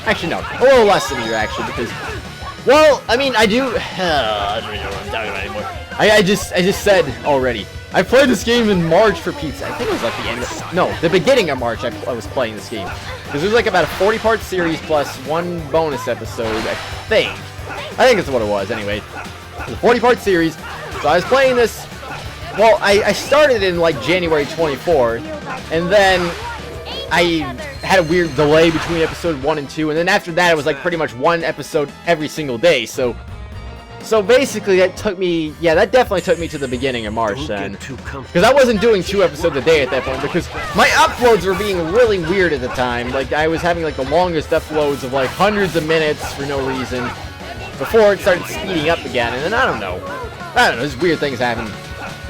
Actually, no. A little less than a year, actually, because... Well, I mean, I do... I don't even know what I'm talking about anymore. I just said already. I played this game in March for pizza. I think it was like the end of... No, the beginning of March I was playing this game. Because there's like about a 40-part series plus one bonus episode, I think. I think that's what it was, anyway. It was a 40-part series. So I was playing this... Well, I started in like January 24th. And then I had a weird delay between episode 1 and 2. And then after that, it was like pretty much one episode every single day. So basically, that took me, yeah, that definitely took me to the beginning of March then. Because I wasn't doing 2 episodes a day at that point, because my uploads were being really weird at the time. Like, I was having like the longest uploads of like hundreds of minutes for no reason, before it started speeding up again, and then I don't know, just weird things happened.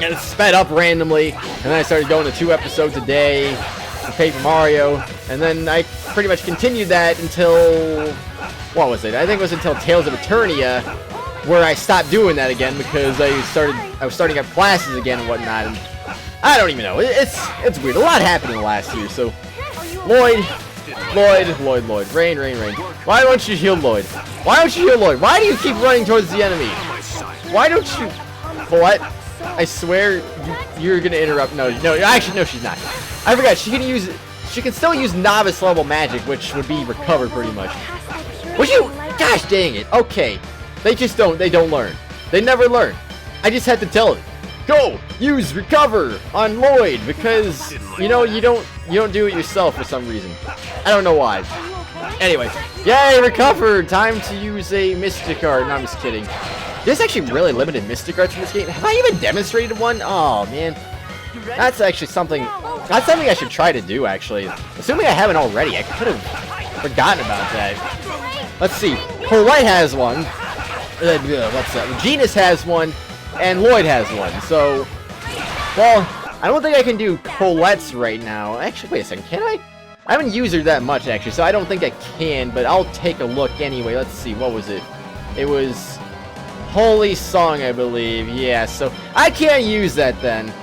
And it sped up randomly, and then I started going to 2 episodes a day for Paper Mario, and then I pretty much continued that until, what was it? I think it was until Tales of Eternia, where I stopped doing that again because I was starting up classes again and whatnot, and I don't even know. It's weird. A lot happened in the last year. So, Lloyd, Rain. Why don't you heal Lloyd? Why don't you heal Lloyd? Why do you keep running towards the enemy? Why don't you? What? I swear you're gonna interrupt. No. Actually, no, she's not. I forgot. She can still use novice level magic, which would be recovered pretty much. Would you? Gosh dang it. Okay. They don't learn. They never learn. I just had to tell them, go, use recover on Lloyd, because, you know, you don't do it yourself for some reason. I don't know why. Anyway, yay, recover, time to use a Mystic Art. No, I'm just kidding. There's actually really limited Mystic Arts in this game. Have I even demonstrated one? Oh, man. That's actually something I should try to do, actually. Assuming I haven't already, I could have forgotten about that. Let's see. Colette has one. What's that? Genus has one, and Lloyd has one. So, well, I don't think I can do Colette's right now. Actually, wait a second, can I? I haven't used her that much, actually, so I don't think I can, but I'll take a look anyway. Let's see, what was it? It was Holy Song, I believe. Yeah, so I can't use that then.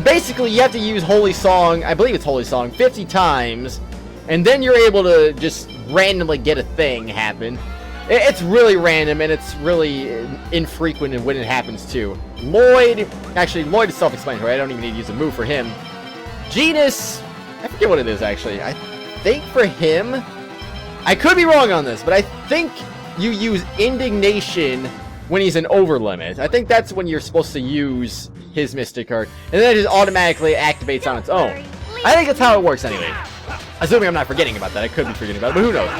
Basically, you have to use Holy Song, I believe it's Holy Song, 50 times, and then you're able to just randomly get a thing happen. It's really random, and it's really infrequent when it happens, too. Lloyd is self-explanatory. I don't even need to use a move for him. Genus, I forget what it is, actually. I think for him, I could be wrong on this, but I think you use Indignation when he's an overlimit. I think that's when you're supposed to use his Mystic Art, and then it just automatically activates on its own. I think that's how it works anyway. Assuming I'm not forgetting about that. I could be forgetting about it, but who knows?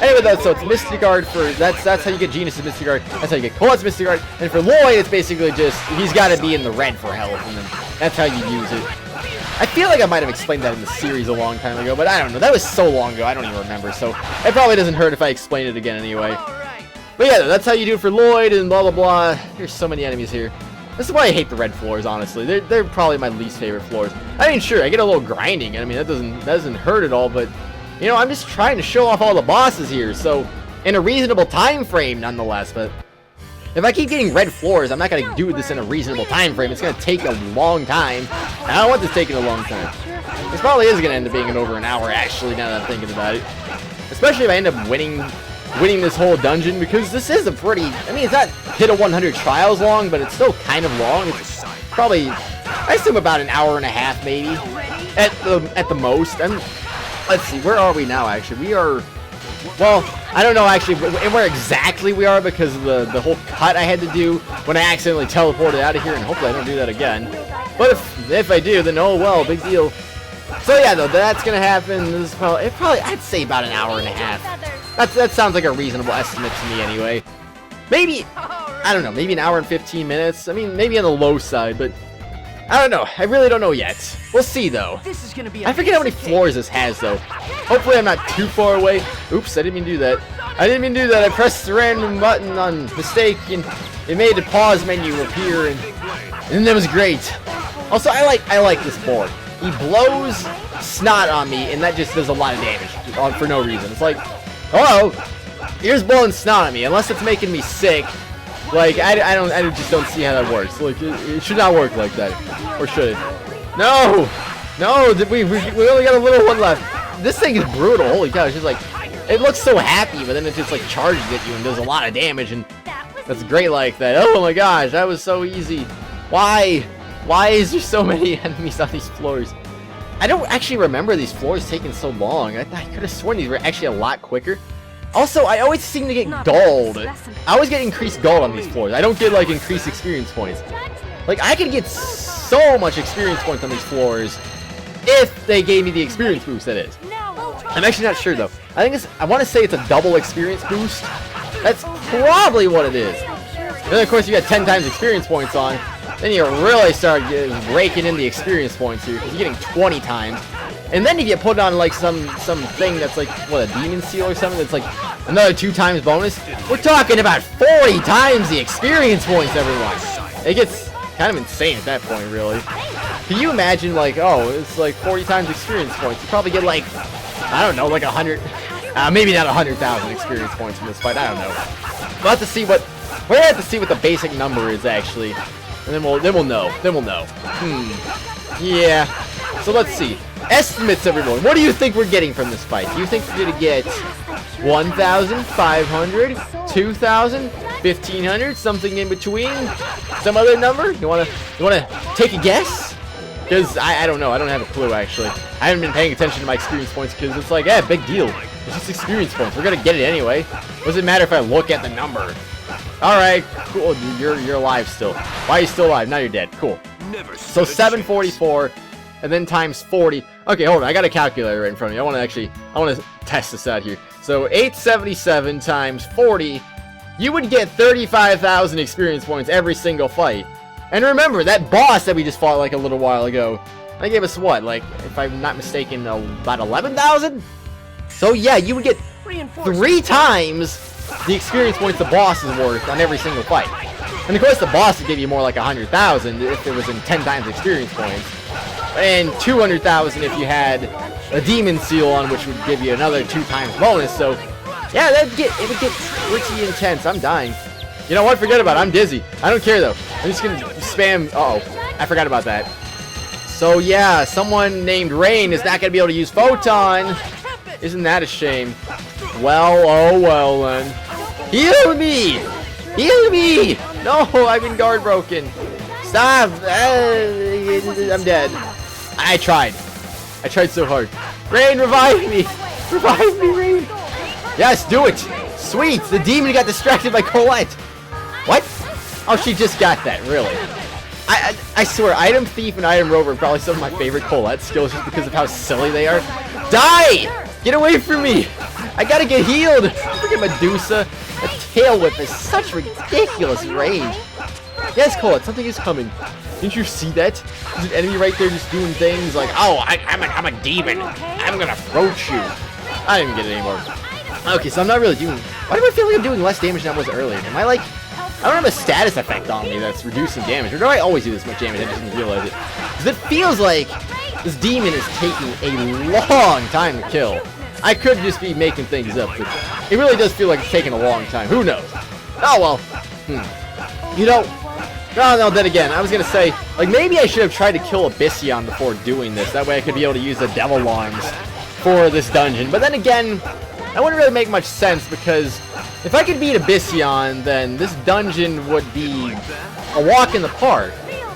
Anyway, though, so it's Mystic Art for... That's how you get Genus' Mystic Art. That's how you get Colette's Mystic Art. And for Lloyd, it's basically just... He's got to be in the red for health, and then that's how you use it. I feel like I might have explained that in the series a long time ago, but I don't know. That was so long ago, I don't even remember. So it probably doesn't hurt if I explain it again anyway. But yeah, that's how you do it for Lloyd, and blah, blah, blah. There's so many enemies here. This is why I hate the red floors, honestly. They're probably my least favorite floors. I mean, sure, I get a little grinding. I mean, that doesn't hurt at all, but... You know, I'm just trying to show off all the bosses here, so in a reasonable time frame, nonetheless. But if I keep getting red floors, I'm not going to do this in a reasonable time frame. It's going to take a long time. I don't want this taking a long time. This probably is going to end up being over an hour, actually, now that I'm thinking about it. Especially if I end up winning this whole dungeon, because this is a pretty... I mean, it's not hit a 100 trials long, but it's still kind of long. It's probably, I assume, about an hour and a half, maybe, at the most. Let's see, where are we now, actually? We are, well, I don't know actually where exactly we are because of the whole cut I had to do when I accidentally teleported out of here, and hopefully I don't do that again. But if I do, then oh well, big deal. So yeah, though, that's gonna happen. This is probably I'd say about an hour and a half. That sounds like a reasonable estimate to me anyway. Maybe, I don't know, maybe an hour and 15 minutes. I mean, maybe on the low side, but I don't know. I really don't know yet. We'll see, though. I forget how many floors this has, though. Hopefully I'm not too far away. Oops, I didn't mean to do that. I didn't mean to do that. I pressed the random button on mistake, and it made the pause menu appear, and that was great. Also, I like this board. He blows snot on me, and that just does a lot of damage for no reason. It's like, hello, here's blowing snot on me. Unless it's making me sick, like I just don't see how that works. Like it should not work like that, or should it? No, we only got a little one left. This thing is brutal. Holy cow! It's just like it looks so happy, but then it just like charges at you and does a lot of damage, and that's great like that. Oh my gosh, that was so easy. Why? Why is there so many enemies on these floors? I don't actually remember these floors taking so long. I could have sworn these were actually a lot quicker. Also, I always seem to get gold. I always get increased gold on these floors. I don't get, like, increased experience points. Like, I could get so much experience points on these floors if they gave me the experience boost, that is. I'm actually not sure, though. I want to say it's a double experience boost. That's probably what it is. Then, of course, you got 10 times experience points on. Then you really start raking in the experience points here, because you're getting 20 times. And then you get put on like some thing that's like, what, a demon seal or something that's like another 2 times bonus. We're talking about 40 times the experience points, everyone. It gets kind of insane at that point, really. Can you imagine, like, oh, it's like 40 times experience points. You probably get like, I don't know, like 100, maybe not 100,000 experience points from this fight. I don't know. We'll have to see what, we're gonna have to see what the basic number is actually. And then we'll know. Yeah. So let's see. Estimates, everyone. What do you think we're getting from this fight? Do you think we're gonna get 1,500, 2,000, 1,500, something in between? Some other number? You wanna take a guess? Because I don't know. I don't have a clue actually. I haven't been paying attention to my experience points because it's like, yeah, big deal. It's just experience points. We're gonna get it anyway. Doesn't matter if I look at the number. Alright, cool. You're alive still. Why are you still alive? Now you're dead. Cool. So 744, and then times 40. Okay, hold on. I got a calculator right in front of me. I want to test this out here. So 877 times 40, you would get 35,000 experience points every single fight. And remember, that boss that we just fought like a little while ago, they gave us what? Like, if I'm not mistaken, about 11,000? So yeah, you would get 3 times the experience points the boss is worth on every single fight. And of course the boss would give you more like 100,000 if it was in 10 times experience points. And 200,000 if you had a demon seal on, which would give you another 2 times bonus. So yeah, it would get pretty intense. I'm dying. You know what? Forget about it. I'm dizzy. I don't care though. I'm just gonna spam. Uh oh, I forgot about that. So yeah, someone named Rain is not gonna be able to use Photon. Isn't that a shame? Well, oh well then. Heal me! Heal me! No, I've been guard broken. Stop! I'm dead. I tried. I tried so hard. Rain, revive me! Revive me, Rain! Yes, do it! Sweet! The demon got distracted by Colette! What? Oh, she just got that, really. I swear, Item Thief and Item Rover are probably some of my favorite Colette skills just because of how silly they are. Die! Get away from me! I gotta get healed! Freaking Medusa. The tail whip is such ridiculous range. Yes, Colette, something is coming. Didn't you see that? There's an enemy right there just doing things like, oh, I'm a demon. I'm gonna throat you. I didn't get it anymore. Okay, so I'm not really doing... Why do I feel like I'm doing less damage than I was earlier? Am I like... I don't have a status effect on me that's reducing damage. Or do I always do this much damage? I just didn't realize it. Because it feels like this demon is taking a long time to kill. I could just be making things up, but it really does feel like it's taking a long time. Who knows? Oh, well. You know, no, then again, I was going to say, like, maybe I should have tried to kill Abyssion before doing this. That way I could be able to use the Devil Arms for this dungeon. But then again, that wouldn't really make much sense, because if I could beat Abyssion, then this dungeon would be a walk in the park.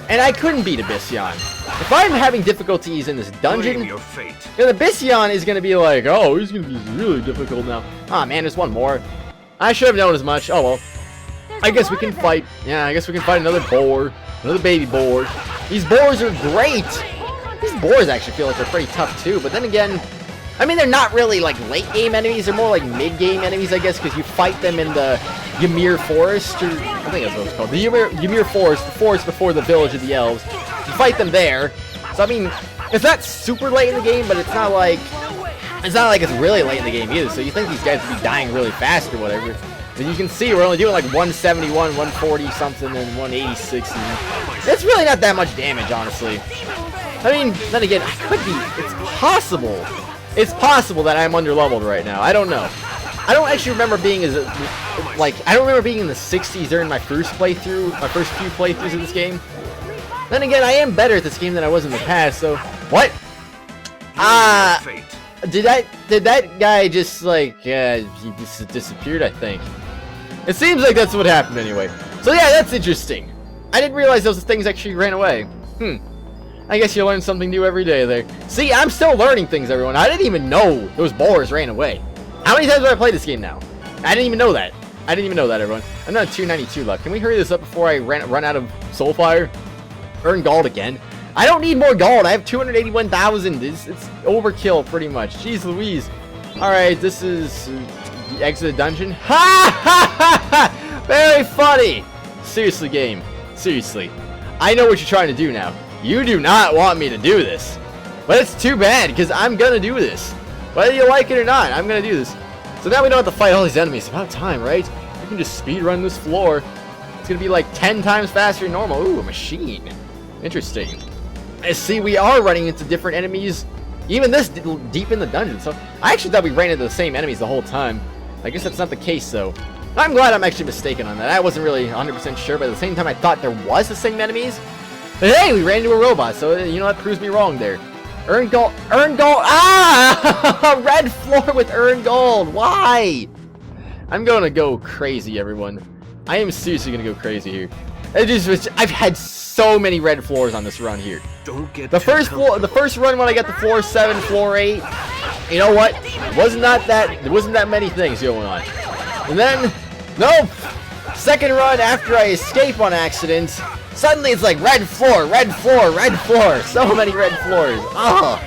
And I couldn't beat Abyssion. if I'm having difficulties in this dungeon, Blame your fate. then the Bission is gonna be like, oh, he's gonna be really difficult now. Ah, man, there's one more. I should have known as much. Oh well. I guess we can fight. Yeah, I guess we can fight another boar, another baby boar. These boars are great. These boars actually feel like they're pretty tough too. But then again, I mean, they're not really like late game enemies. They're more like mid game enemies, I guess, because you fight them in the Ymir Forest, or I think that's what it's called. The Ymir Forest, the forest before the village of the elves. You fight them there. So I mean, it's not super late in the game, but it's not like it's really late in the game either. So you think these guys would be dying really fast or whatever. And you can see we're only doing like 171, 140 something, and 186. And it's really not that much damage, honestly. I mean, then again, I could be. It's possible. It's possible that I'm underleveled right now. I don't know. I don't actually remember being as like I don't remember being in the 60s during my first playthrough, my first few playthroughs of this game. Then again, I am better at this game than I was in the past. So what? Did that guy just like he just disappeared? I think. It seems like that's what happened anyway. So yeah, that's interesting. I didn't realize those things actually ran away. I guess you learn something new every day there. See, I'm still learning things, everyone. I didn't even know those boars ran away. How many times have I played this game now? I didn't even know that. I didn't even know that, everyone. I'm not 292 left. Can we hurry this up before I run out of Soulfire? Earn gold again. I don't need more gold. I have 281,000. It's overkill, pretty much. Jeez Louise. Alright, this is the exit dungeon. Ha ha ha ha! Very funny. Seriously, game. Seriously. I know what you're trying to do now. You do not want me to do this. But it's too bad, because I'm gonna do this. Whether you like it or not, I'm gonna do this. So now we don't have to fight all these enemies. It's about time, right? We can just speed run this floor. It's gonna be like 10 times faster than normal. Ooh, a machine. Interesting. I see we are running into different enemies, even this deep in the dungeon. So I actually thought we ran into the same enemies the whole time. I guess that's not the case, though. I'm glad I'm actually mistaken on that. I wasn't really 100% sure, but at the same time I thought there was the same enemies. But hey, we ran into a robot, so you know that proves me wrong there. Earn gold. Earn gold. Ah! Red floor with earn gold. Why? I'm gonna go crazy, everyone. I am seriously gonna go crazy here. I've had so many red floors on this run here. Don't get the first run when I got the floor 7, floor 8. You know what? There wasn't that many things going on. And then, nope. Second run after I escape on accident. Suddenly it's like red floor, red floor, red floor. So many red floors. Oh,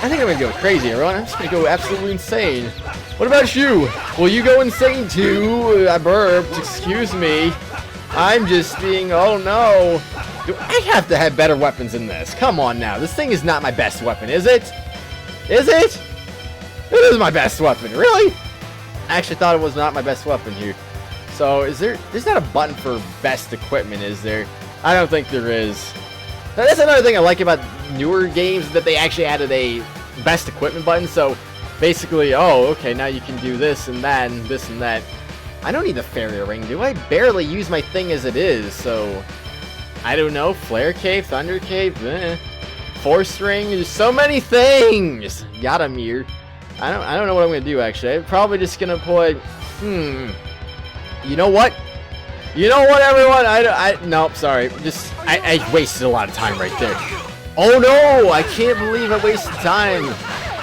I think I'm gonna go crazy, everyone. I'm just gonna go absolutely insane. What about you? Will you go insane too? I burped. Excuse me. I'm just being. Oh no. Do I have to have better weapons than this? Come on now. This thing is not my best weapon, is it? Is it? It is my best weapon. Really? I actually thought it was not my best weapon here. So, there's not a button for best equipment, is there? I don't think there is. Now, that's another thing I like about newer games, that they actually added a best equipment button. So, basically, oh, okay, now you can do this and that and this and that. I don't need the Farrier Ring, do I? Barely use my thing as it is, so... I don't know, Flare Cape, Thunder Cape, Force Ring, there's so many things! Yadamir. I don't know what I'm gonna do, actually. I'm probably just gonna put... You know what? You know what, everyone? Nope, sorry. I wasted a lot of time right there. Oh no! I can't believe I wasted time.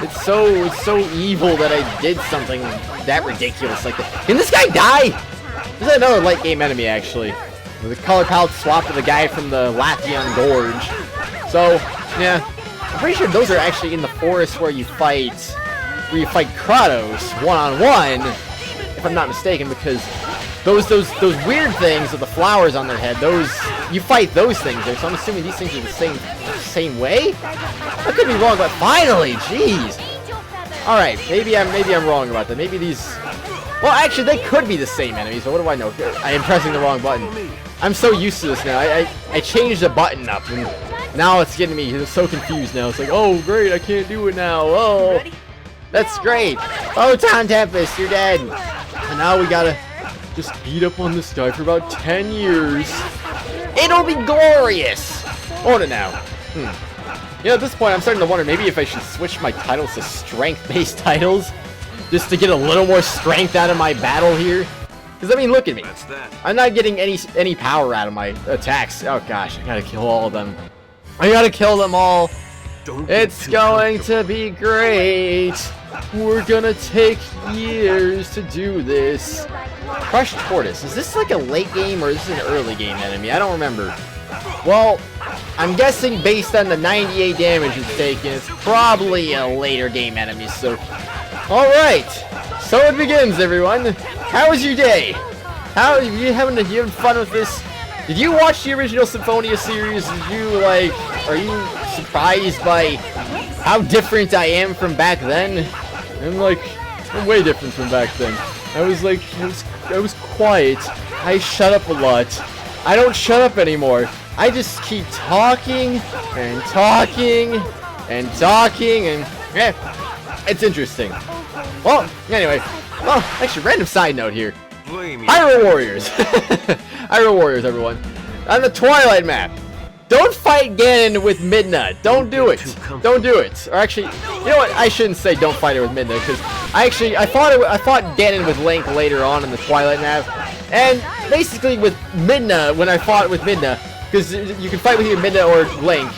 It's so evil that I did something that ridiculous like that. Can this guy die? This is another late game enemy, actually. The color palette swapped to the guy from the Lathian Gorge. So, yeah. I'm pretty sure those are actually in the forest where you fight Kratos one-on-one, if I'm not mistaken, because those weird things with the flowers on their head, you fight those things there, so I'm assuming these things are the same way? I could be wrong, but finally, jeez. Alright, maybe I'm wrong about that. Maybe these... Well, actually, they could be the same enemies, but what do I know? I am pressing the wrong button. I'm so used to this now. I changed the button up, and now it's getting me so confused now. It's like, oh, great, I can't do it now. Oh, that's great. Oh, Photon Tempest, you're dead. And now we gotta just beat up on this guy for about 10 years. It'll be glorious. Hold it now. You know, at this point, I'm starting to wonder maybe if I should switch my titles to strength-based titles, just to get a little more strength out of my battle here. Because, I mean, look at me. I'm not getting any power out of my attacks. Oh, gosh, I gotta kill all of them. I gotta kill them all. Don't get It's too going comfortable. to be great. We're gonna take years to do this. Crushed Tortoise. Is this like a late game or is this an early game enemy? I don't remember. Well, I'm guessing based on the 98 damage it's taken, it's probably a later game enemy, so... Alright, so it begins, everyone. How was your day? How you having fun with this? Did you watch the original Symphonia series? Did you, like... Are you surprised by how different I am from back then? I'm way different from back then. I was quiet. I shut up a lot. I don't shut up anymore. I just keep talking and talking and talking and it's interesting. Well, anyway, actually, random side note here. Blame you. Hyrule Warriors. Hyrule Warriors, everyone. On the Twilight map. Don't fight Ganon with Midna. Don't do it. Don't do it. Or actually, you know what? I shouldn't say don't fight her with Midna because I fought Ganon with Link later on in the Twilight map, and basically with Midna when I fought with Midna, because you can fight with either Midna or Link.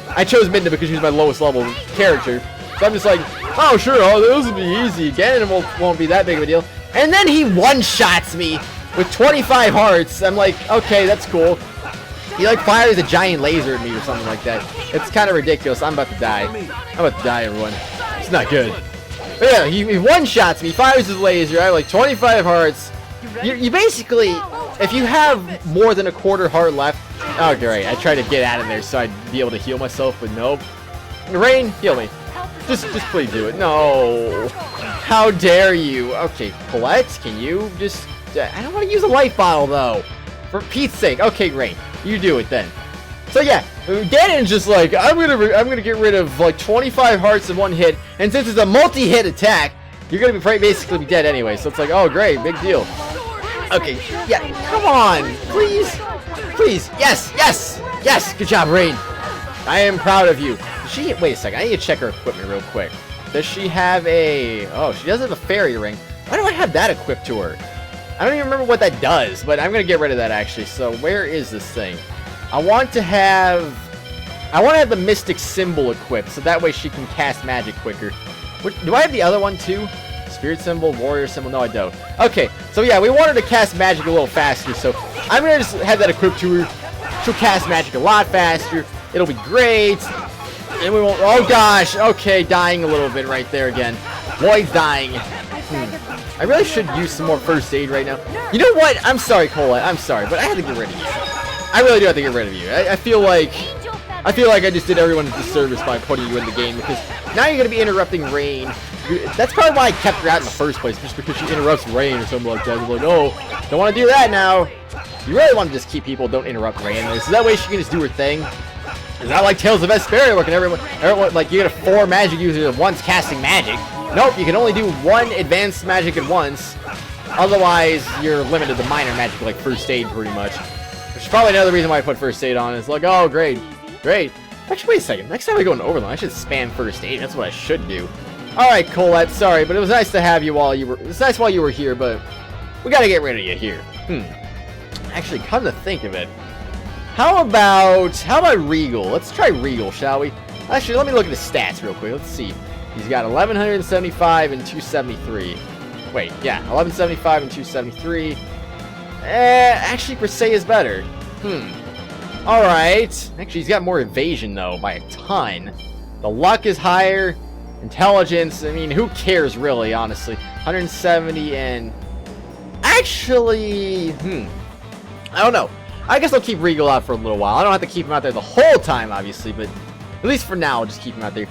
I chose Midna because she was my lowest level character, so I'm just like, oh sure, this will be easy. Ganon won't be that big of a deal. And then he one-shots me with 25 hearts. I'm like, okay, that's cool. He like fires a giant laser at me or something like that. It's kind of ridiculous. I'm about to die. I'm about to die, everyone. It's not good. But yeah, he one-shots me, fires his laser. I have like 25 hearts. You basically, if you have more than a quarter heart left... Oh, great. I tried to get out of there so I'd be able to heal myself, but nope. Rain, heal me. Just please do it. No. How dare you? Okay, Colette, can you just... I don't want to use a life bottle, though. For Pete's sake. Okay, great. You do it then. So yeah, Ganon's just like, I'm gonna get rid of like 25 hearts in one hit, and since it's a multi-hit attack, you're gonna basically be dead anyway. So it's like, oh great, big deal. Okay, yeah, come on, please, yes, good job, Rain. I am proud of you. Does she? Wait a second, I need to check her equipment real quick. Does she have a? Oh, she does have a fairy ring. Why do I have that equipped to her? I don't even remember what that does, but I'm gonna get rid of that actually. So where is this thing? I want to have the Mystic Symbol equipped, so that way she can cast magic quicker. Do I have the other one too? Spirit Symbol, Warrior Symbol? No, I don't. Okay, so yeah, we want her to cast magic a little faster, so I'm gonna just have that equipped to her. She'll cast magic a lot faster. It'll be great. And we won't... Oh gosh, okay, dying a little bit right there again. Lloyd's dying. I really should use some more first aid right now. You know what? I'm sorry, Colette. I'm sorry, but I had to get rid of you. I really do have to get rid of you. I feel like I just did everyone a disservice by putting you in the game because now you're gonna be interrupting Rain. That's probably why I kept her out in the first place, just because she interrupts Rain or something like that. I'm like, oh, don't want to do that now. You really want to just keep people don't interrupt Rain, so that way she can just do her thing. It's not like Tales of Vesperia where everyone like you get 4 magic users at once casting magic. Nope, you can only do 1 advanced magic at once. Otherwise, you're limited to minor magic like first aid pretty much. Which is probably another reason why I put first aid on. It's like, oh great. Actually, wait a second. Next time we go into Overland, I should spam first aid. That's what I should do. Alright, Colette, sorry, but it was nice to have you while you were... It's nice while you were here, but we gotta get rid of you here. Actually, come to think of it. How about Regal? Let's try Regal, shall we? Actually, let me look at his stats real quick. Let's see. He's got 1175 and 273. Wait, yeah, 1175 and 273. Actually, Persei is better. Alright. Actually, he's got more evasion, though, by a ton. The luck is higher. Intelligence, I mean, who cares, really, honestly. 170 and... Actually, I don't know. I guess I'll keep Regal out for a little while. I don't have to keep him out there the whole time, obviously, but at least for now, I'll just keep him out there.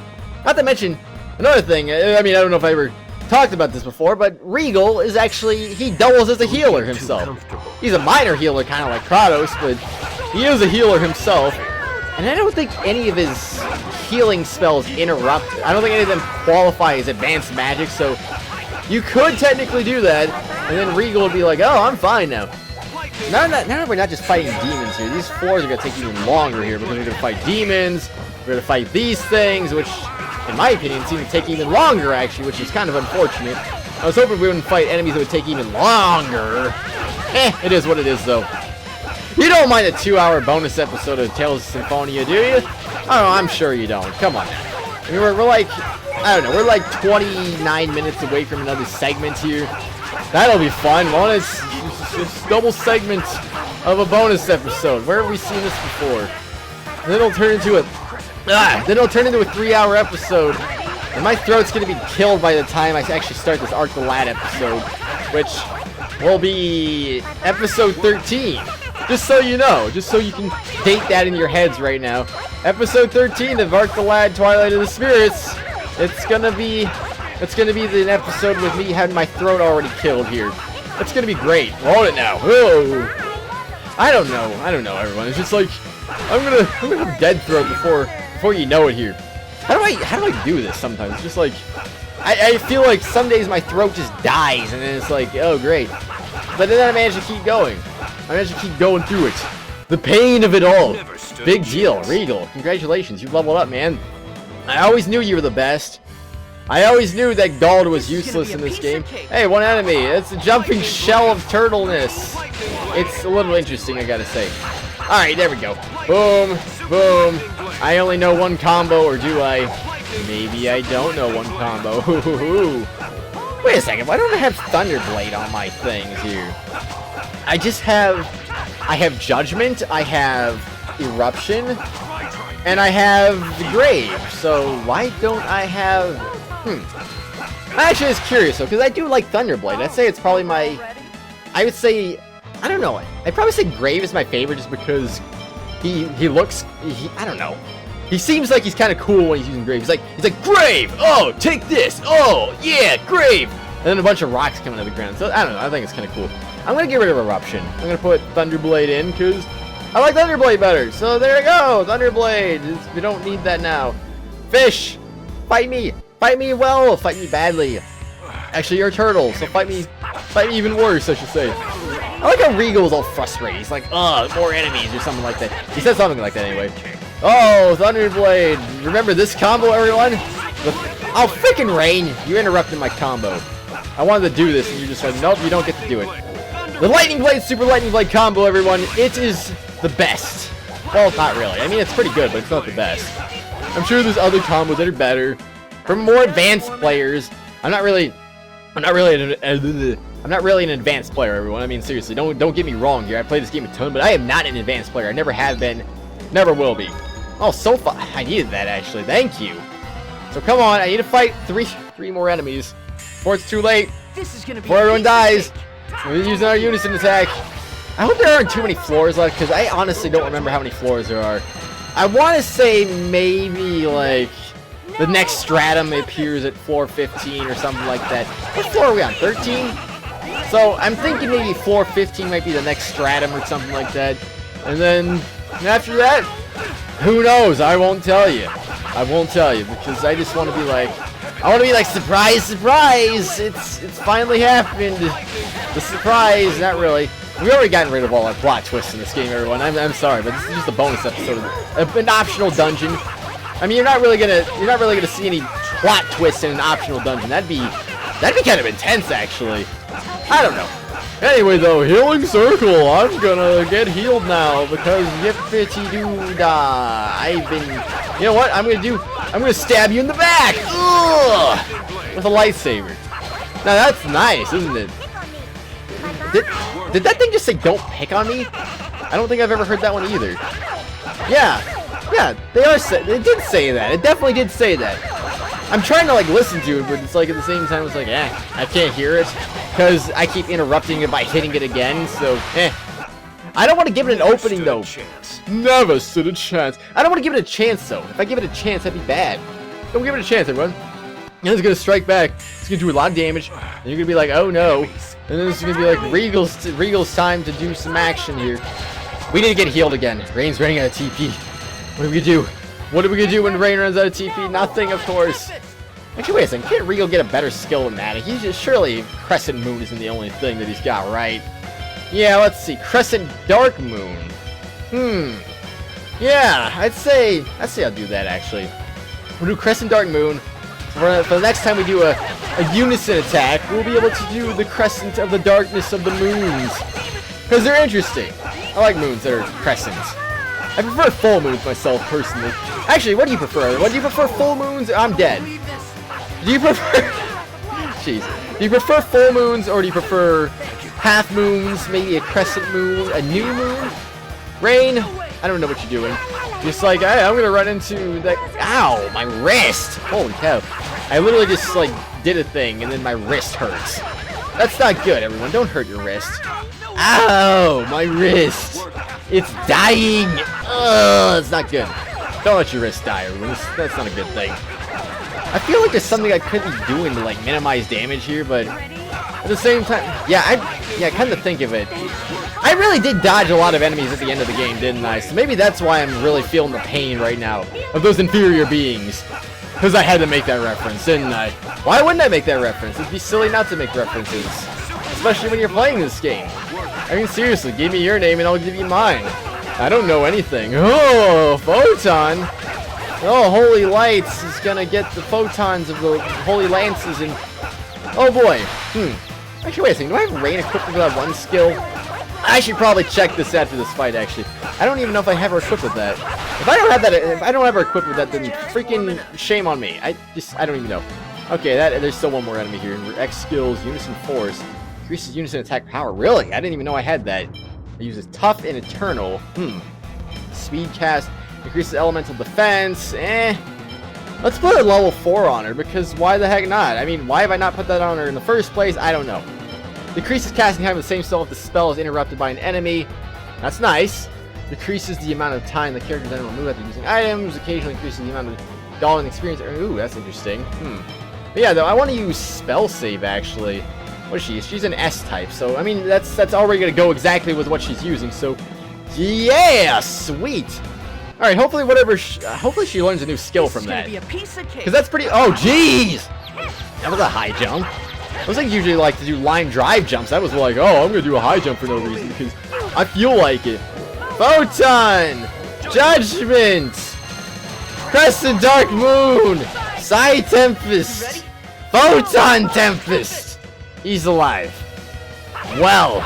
Not to mention, another thing, I mean, I don't know if I ever talked about this before, but Regal is actually, he doubles as a healer himself. He's a minor healer, kind of like Kratos, but he is a healer himself. And I don't think any of his healing spells interrupt. I don't think any of them qualify as advanced magic, so you could technically do that, and then Regal would be like, oh, I'm fine now. Now that we're not just fighting demons here, these floors are going to take even longer here, because we're going to fight demons, we're going to fight these things, which, in my opinion, seem to take even longer, actually, which is kind of unfortunate. I was hoping we wouldn't fight enemies that would take even longer. It is what it is, though. You don't mind a 2-hour bonus episode of Tales of Symphonia, do you? Oh, I'm sure you don't. Come on now. I mean, we're like, I don't know, we're like 29 minutes away from another segment here. That'll be fun. Well, it's double segment of a bonus episode. Where have we seen this before? And then it'll turn into a 3-hour episode. And my throat's gonna be killed by the time I actually start this Arc the Lad episode, which will be episode 13. Just so you know, just so you can date that in your heads right now. Episode 13 of Arc the Lad Twilight of the Spirits. It's gonna be an episode with me having my throat already killed here. It's gonna be great. Hold it now. Whoa. I don't know, everyone. It's just like I'm gonna have dead throat before you know it here. How do I do this sometimes? It's just like I feel like some days my throat just dies and then it's like, oh great. But then I manage to keep going. I managed to keep going through it. The pain of it all. Big deal, Regal. Congratulations, you leveled up, man. I always knew you were the best. I always knew that gold was useless in this game. Hey, one enemy. It's a jumping shell of turtleness. It's a little interesting, I gotta say. Alright, there we go. Boom, boom. I only know one combo, or do I? Maybe I don't know one combo. Wait a second, why don't I have Thunderblade on my things here? I have Judgment, I have Eruption, and I have the Grave. So why don't I have... I'm actually just curious though, because I do like Thunderblade. I'd say it's probably my... I would say... I don't know. I'd probably say Grave is my favorite just because he looks... I don't know. He seems like he's kind of cool when he's using Grave. He's like, Grave! Oh, take this! Oh, yeah, Grave! And then a bunch of rocks coming out of the ground. So, I don't know. I think it's kind of cool. I'm going to get rid of Eruption. I'm going to put Thunderblade in because I like Thunderblade better. So, there you go. Thunderblade. We don't need that now. Fish! Fight me! Fight me well! Fight me badly. Actually, you're a turtle, so fight me even worse, I should say. I like how Regal's all frustrated. He's like, more enemies or something like that. He said something like that anyway. Oh, Thunderblade. Remember this combo, everyone? Oh, freaking Rain. You interrupted my combo. I wanted to do this, and you just said, nope, you don't get to do it. The Lightning Blade, Super Lightning Blade combo, everyone. It is the best. Well, not really. I mean, it's pretty good, but it's not the best. I'm sure there's other combos that are better. For more advanced players, I'm not really an advanced player, everyone. I mean, seriously, don't get me wrong here. I play this game a ton, but I am not an advanced player. I never have been, never will be. Oh, so far, I needed that actually. Thank you. So come on, I need to fight three more enemies before it's too late. Before everyone dies. We're using our unison attack. I hope there aren't too many floors left because I honestly don't remember how many floors there are. I want to say maybe like the next stratum appears at floor 15 or something like that. What floor are we on? 13? So I'm thinking maybe floor 15 might be the next stratum or something like that. And then after that, who knows? I won't tell you. I won't tell you because I just want to be like, surprise, surprise! It's finally happened. The surprise, not really. We've already gotten rid of all our plot twists in this game, everyone. I'm sorry, but this is just a bonus episode, an optional dungeon. I mean, you're not really gonna see any plot twists in an optional dungeon. That'd be kind of intense, actually. I don't know. Anyway, though, healing circle. I'm gonna get healed now because yippity-doo-dah. You know what? I'm gonna stab you in the back. Ugh! With a lightsaber. Now that's nice, isn't it? Did that thing just say "Don't pick on me"? I don't think I've ever heard that one either. Yeah, they did say that. It definitely did say that. I'm trying to like listen to it, but it's like at the same time it's like, I can't hear it because I keep interrupting it by hitting it again. So, I don't want to give it an opening though. Never stood a chance. I don't want to give it a chance though. If I give it a chance, that'd be bad. Don't give it a chance, everyone. And it's gonna strike back. It's gonna do a lot of damage, and you're gonna be like, oh no. And then it's gonna be like Regal's time to do some action here. We need to get healed again. Rain's running out of TP. What are we gonna do? What are we gonna do when Rain runs out of TP? Nothing, of course. Actually, wait a second. Can't Regal get a better skill than that? He's just surely Crescent Moon isn't the only thing that he's got, right? Yeah, let's see. Crescent Dark Moon. Yeah, I'd say I'll do that actually. We'll do Crescent Dark Moon. For the next time we do a unison attack, we'll be able to do the Crescent of the Darkness of the Moons. Because they're interesting. I like moons that are crescents. I prefer full moons myself, personally. Actually, what do you prefer? What do you prefer, full moons? I'm dead. Do you prefer... Jeez. Do you prefer full moons, or do you prefer half moons, maybe a crescent moon, a new moon? Rain? I don't know what you're doing. Just like, hey, I'm gonna run into that... Ow! My wrist! Holy cow. I literally just, like, did a thing, and then my wrist hurts. That's not good, everyone. Don't hurt your wrist. Ow! My wrist! It's dying! Ugh, it's not good. Don't let your wrist die, everyone. That's not a good thing. I feel like there's something I could be doing to, like, minimize damage here, but at the same time... Yeah, come to think of it. I really did dodge a lot of enemies at the end of the game, didn't I? So maybe that's why I'm really feeling the pain right now of those inferior beings. Because I had to make that reference, didn't I? Why wouldn't I make that reference? It'd be silly not to make references. Especially when you're playing this game. I mean, seriously, give me your name and I'll give you mine. I don't know anything. Oh, photon! Oh, holy lights is gonna get the photons of the holy lances and... Oh boy. Actually, wait a second. Do I have rain equipped with that one skill? I should probably check this after this fight, actually. I don't even know if I have her equipped with that. If I don't have her equipped with that, then freaking shame on me. I don't even know. Okay, there's still one more enemy here. X skills, Unison Force. Increases Unison attack power. Really? I didn't even know I had that. It uses Tough and Eternal. Speed cast. Increases elemental defense. Let's put a level 4 on her, because why the heck not? I mean, why have I not put that on her in the first place? I don't know. Decreases casting time of the same spell if the spell is interrupted by an enemy. That's nice. Decreases the amount of time the character's enemy will move after using items. Occasionally increases the amount of dollar and experience. Ooh, that's interesting. But yeah, though, I want to use spell save, actually. What is she? She's an S type, so, I mean, that's already going to go exactly with what she's using, so... Yeah! Sweet! Alright, hopefully hopefully she learns a new skill from that. Because that's pretty... Oh, jeez! That was a high jump. I was like usually like to do line drive jumps. I was like, oh, I'm gonna do a high jump for no reason because I feel like it. Photon! Judgment! Crescent Dark Moon! Psy Tempest! Photon Tempest! He's alive. Well,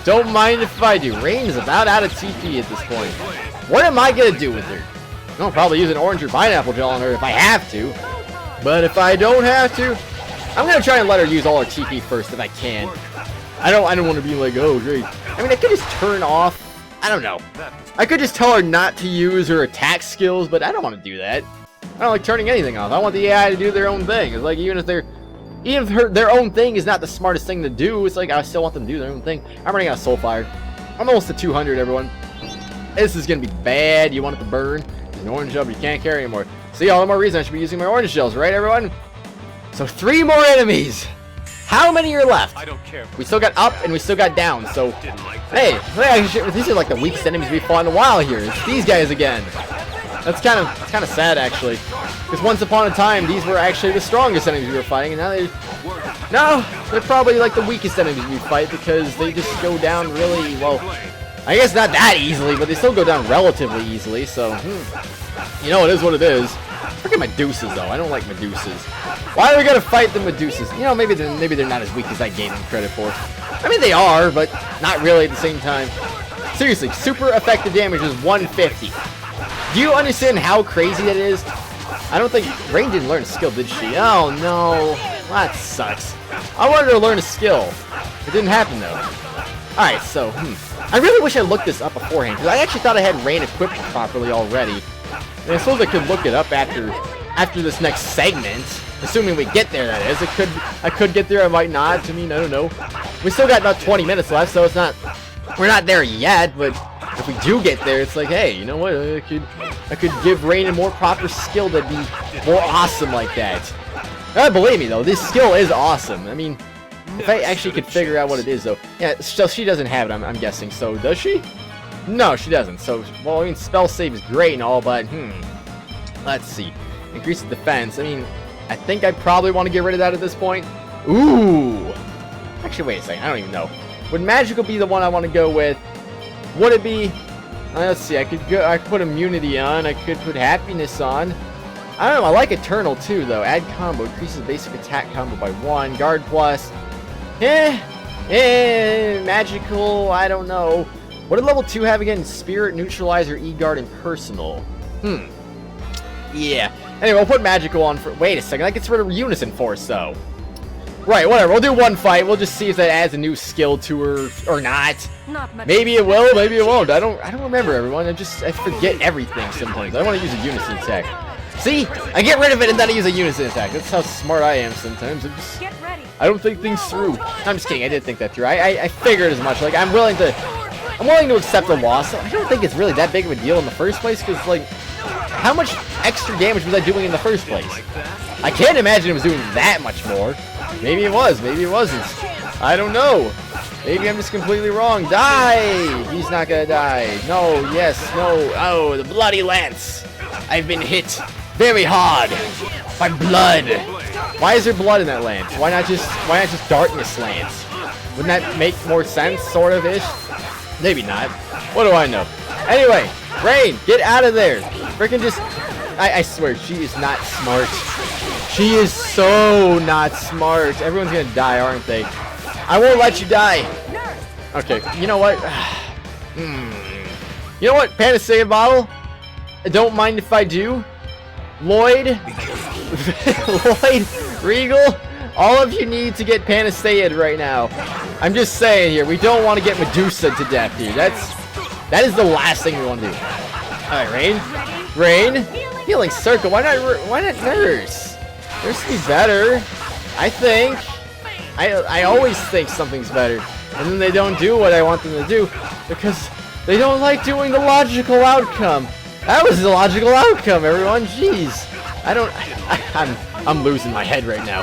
don't mind if I do. Rain is about out of TP at this point. What am I gonna do with her? I'll probably use an orange or pineapple gel on her if I have to. But if I don't have to, I'm gonna try and let her use all her TP first if I can. I don't want to be like, oh great. I mean, I could just turn off. I don't know. I could just tell her not to use her attack skills, but I don't want to do that. I don't like turning anything off. I want the AI to do their own thing. It's like even if their own thing is not the smartest thing to do, it's like I still want them to do their own thing. I'm running out of Soulfire. I'm almost at 200, everyone. This is gonna be bad. You want it to burn. There's an orange gel, but you can't carry anymore. See, all the more reason I should be using my orange gels, right, everyone? So 3 more enemies. How many are left? I don't care. We still got up and we still got down. So, hey, these are like the weakest enemies we've fought in a while here. It's these guys again. That's kind of sad actually, because once upon a time these were actually the strongest enemies we were fighting, and now they're probably like the weakest enemies we fight because they just go down really well. I guess not that easily, but they still go down relatively easily. So, you know, it is what it is. Look at Medusas, though. I don't like Medusas. Why are we gonna fight the Medusas? You know, maybe they're not as weak as I gave them credit for. I mean, they are, but not really at the same time. Seriously, super effective damage is 150. Do you understand how crazy that is? I don't think... Rain didn't learn a skill, did she? Oh, no. That sucks. I wanted her to learn a skill. It didn't happen, though. Alright, so, I really wish I looked this up beforehand, because I actually thought I had Rain equipped properly already. And I suppose I could look it up after this next segment, assuming we get there, that is. I could get there, I might not. I mean, I don't know. We still got about 20 minutes left, so it's not... We're not there yet, but if we do get there, it's like, hey, you know what? I could give Rain a more proper skill that'd be more awesome like that. Believe me, though, this skill is awesome. I mean, if I actually could figure out what it is, though. Yeah, so she doesn't have it, I'm guessing. So, does she? No, she doesn't. So, well, I mean, spell save is great and all, but, let's see. Increases defense. I mean, I think I probably want to get rid of that at this point. Ooh. Actually, wait a second. I don't even know. Would magical be the one I want to go with? Would it be... let's see. I could put immunity on. I could put happiness on. I don't know. I like eternal, too, though. Add combo. Increases basic attack combo by 1. Guard plus. Magical. I don't know. What did level 2 have again? Spirit, Neutralizer, E-Guard, and Personal. Yeah. Anyway, we'll put Magical on for... Wait a second, that gets rid of Unison Force, though. Right, whatever. We'll do one fight. We'll just see if that adds a new skill to her or not. Maybe it will, maybe it won't. I don't remember, everyone. I forget everything sometimes. I want to use a Unison attack. See? I get rid of it and then I use a Unison attack. That's how smart I am sometimes. I don't think things through. I'm just kidding. I did think that through. I figured as much. Like, I'm willing to accept a loss. I don't think it's really that big of a deal in the first place because, like, how much extra damage was I doing in the first place? I can't imagine it was doing that much more. Maybe it was, maybe it wasn't. I don't know. Maybe I'm just completely wrong. Die! He's not gonna die. No, yes, no. Oh, the bloody lance. I've been hit very hard by blood. Why is there blood in that lance? Why not just darkness lance? Wouldn't that make more sense, sort of ish? Maybe not. What do I know? Anyway, Rain, get out of there. Freaking just I swear, she is not smart. She is so not smart. Everyone's gonna die, aren't they? I won't let you die. Okay, you know what? You know what? Panacea bottle? I don't mind if I do. Lloyd? Lloyd? Regal? All of you need to get Panacea right now. I'm just saying here, we don't want to get Medusa to death here. That is the last thing we want to do. Alright, Rain. Rain? Healing Circle. Why not Nurse? Nurse would be better. I think. I always think something's better. And then they don't do what I want them to do because they don't like doing the logical outcome. That was the logical outcome, everyone. Jeez. I'm losing my head right now.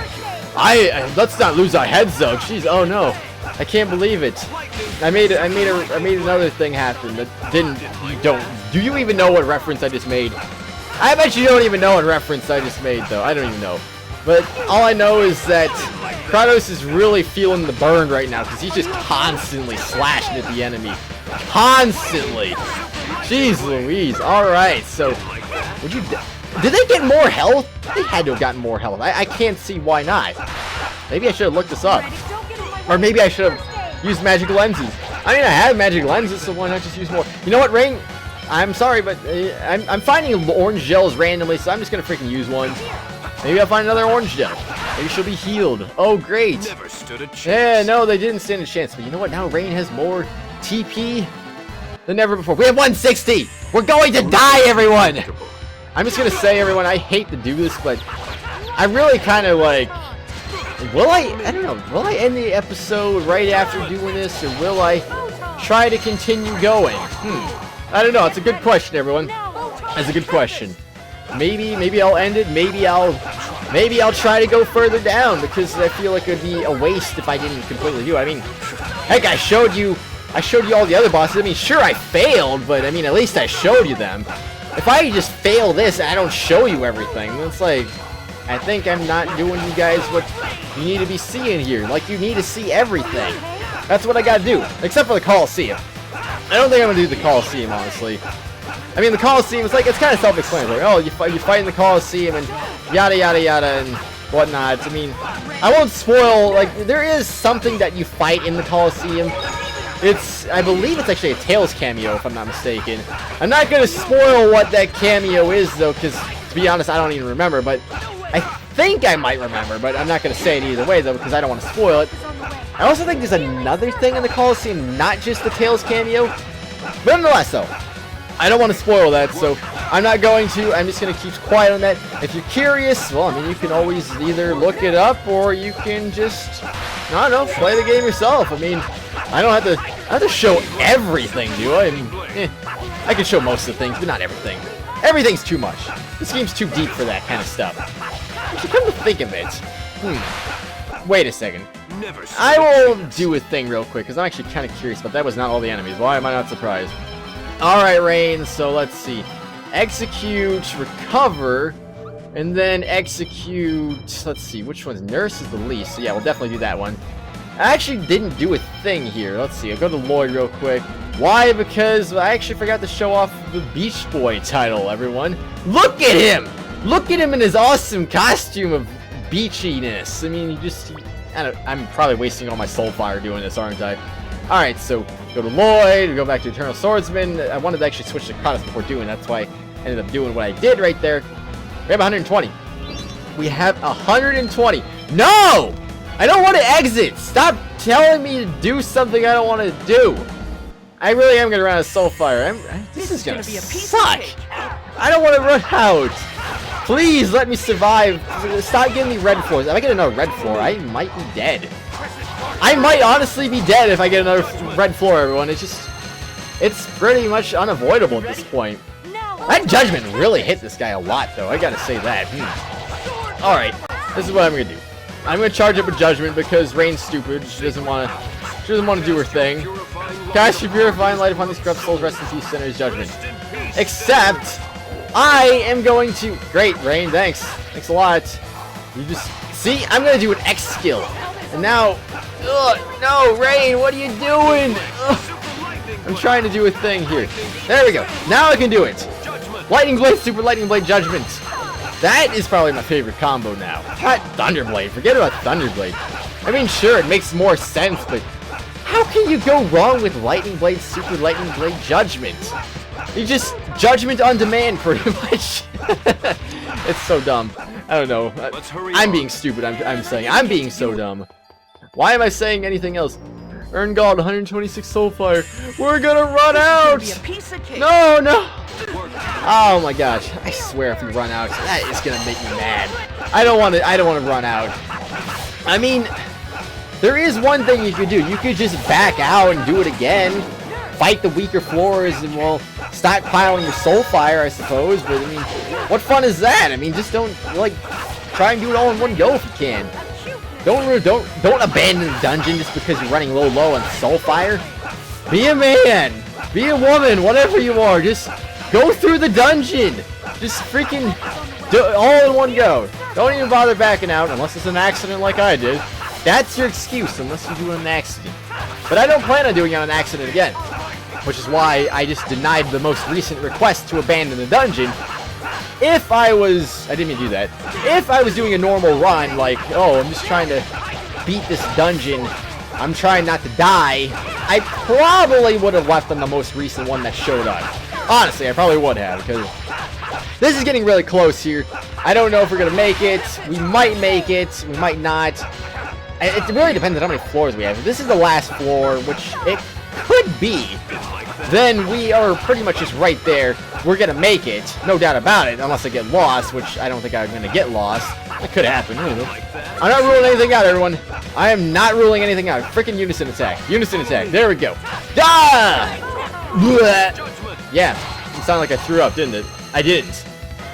Let's not lose our heads though. Jeez. Oh no. I can't believe it. I made another thing happen that didn't. Do you even know what reference I just made? I bet you don't even know what reference I just made though. I don't even know. But all I know is that Kratos is really feeling the burn right now because he's just constantly slashing at the enemy. Constantly. Jeez Louise. Alright, so did they get more health? They had to have gotten more health. I can't see why not. Maybe I should have looked this up. Or maybe I should have used magic lenses. I mean, I have magic lenses, so why not just use more? You know what, Rain? I'm sorry, but I'm finding orange gels randomly, so I'm just gonna freaking use one. Maybe I'll find another orange gel. Maybe she'll be healed. Oh, great. Never stood a chance. Yeah, no, they didn't stand a chance. But you know what? Now Rain has more TP than ever before. We have 160. We're going to die, everyone. I'm just gonna say, everyone, I hate to do this, but I really kind of like. I don't know. Will I end the episode right after doing this, or will I try to continue going? I don't know. It's a good question, everyone. That's a good question. Maybe I'll end it. Maybe I'll try to go further down because I feel like it'd be a waste if I didn't completely do it. I mean, heck, I showed you all the other bosses. I mean, sure, I failed, but I mean, at least I showed you them. If I just fail this and I don't show you everything, it's like, I think I'm not doing you guys what you need to be seeing here. Like, you need to see everything. That's what I gotta do, except for the Colosseum. I don't think I'm gonna do the Colosseum, honestly. I mean, the Colosseum, it's kind of self-explanatory. Oh, you fight in the Colosseum and yada yada yada and whatnot. I mean, I won't spoil, like, there is something that you fight in the Colosseum. I believe it's actually a Tails cameo, if I'm not mistaken. I'm not gonna spoil what that cameo is, though, because, to be honest, I don't even remember, but I think I might remember, but I'm not gonna say it either way, though, because I don't want to spoil it. I also think there's another thing in the Colosseum, not just the Tails cameo, but nonetheless, though. I don't want to spoil that, so I'm not going to. I'm just going to keep quiet on that. If you're curious, well, I mean, you can always either look it up or you can just, I don't know, play the game yourself. I mean, I don't have to show everything, do I? I mean, I can show most of the things, but not everything. Everything's too much. This game's too deep for that kind of stuff. Actually, come to think of it. Wait a second. I will do a thing real quick, because I'm actually kind of curious, but that was not all the enemies. Why am I not surprised? Alright, Rain, so let's see. Execute, recover, and then execute, let's see, which one's Nurse is the least, so yeah, we'll definitely do that one. I actually didn't do a thing here. Let's see, I'll go to Lloyd real quick. Why? Because I actually forgot to show off the Beach Boy title, everyone. Look at him! Look at him in his awesome costume of beachiness. I mean, I'm probably wasting all my soul fire doing this, aren't I? Alright, so go to Lloyd, go back to Eternal Swordsman. I wanted to actually switch to Kratos before doing that. That's why I ended up doing what I did right there. We have 120. We have 120. No! I don't want to exit! Stop telling me to do something I don't want to do. I really am going to run out of Soulfire. This is going to suck. I don't want to run out. Please let me survive. Stop giving me red floors. If I get another red floor, I might be dead. I might honestly be dead if I get another red floor, everyone. It's pretty much unavoidable at this point. That judgment really hit this guy a lot, though. I gotta say that. Alright, this is what I'm gonna do. I'm gonna charge up a judgment because Rain's stupid. She doesn't want to do her thing. Cast your purifying light upon these corrupt souls. Rest in peace, sinners. Judgment. Except, I am going to... Great, Rain. Thanks. Thanks a lot. You just... See? I'm gonna do an X skill. And now... Ugh, no, Rain, what are you doing? Ugh. I'm trying to do a thing here. There we go. Now I can do it. Lightning Blade, Super Lightning Blade, Judgment. That is probably my favorite combo now. Not Thunderblade. Forget about Thunderblade. I mean, sure, it makes more sense, but how can you go wrong with Lightning Blade, Super Lightning Blade, Judgment? You just Judgment on demand, pretty much. It's so dumb. I don't know. I'm being stupid. I'm saying I'm being so dumb. Why am I saying anything else? Earn God 126 Soulfire. We're gonna run out. No, no. Oh my gosh! I swear, if we run out, that is gonna make me mad. I don't want to run out. I mean, there is one thing you could do. You could just back out and do it again. Fight the weaker floors and, well, stockpiling your Soulfire, I suppose. But I mean, what fun is that? I mean, just don't like try and do it all in one go if you can. Don't abandon the dungeon just because you're running low on Soulfire. Be a man. Be a woman. Whatever you are, just. Go through the dungeon! Just freaking do it all in one go. Don't even bother backing out unless it's an accident like I did. That's your excuse unless you do an accident. But I don't plan on doing an accident again. Which is why I just denied the most recent request to abandon the dungeon. If I didn't mean to do that. If I was doing a normal run, like, oh, I'm just trying to beat this dungeon, I'm trying not to die, I probably would have left on the most recent one that showed up. Honestly, I probably would have, because this is getting really close here. I don't know if we're going to make it. We might make it. We might not. It really depends on how many floors we have. If this is the last floor, which it could be, then we are pretty much just right there. We're going to make it. No doubt about it, unless I get lost, which I don't think I'm going to get lost. It could happen. I don't know. I'm not ruling anything out, everyone. I am not ruling anything out. Freaking unison attack. Unison attack. There we go. Ah! Blech. Yeah, it sounded like I threw up, didn't it? I didn't.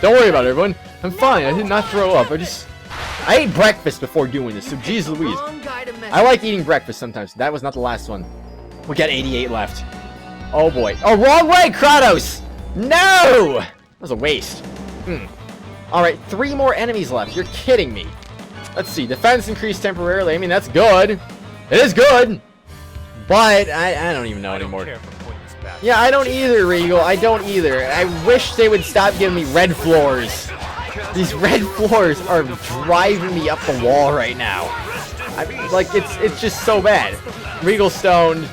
Don't worry about it, everyone. I'm fine. I did not throw up. I ate breakfast before doing this, so geez Louise. I like eating breakfast sometimes. That was not the last one. We got 88 left. Oh boy. Oh, wrong way, Kratos! No! That was a waste. Alright, 3 more enemies left. You're kidding me. Let's see. Defense increased temporarily. I mean, that's good. It is good. But I don't even know anymore. Yeah, I don't either, Regal. I don't either. I wish they would stop giving me red floors. These red floors are driving me up the wall right now. Like, it's just so bad. Regal stoned.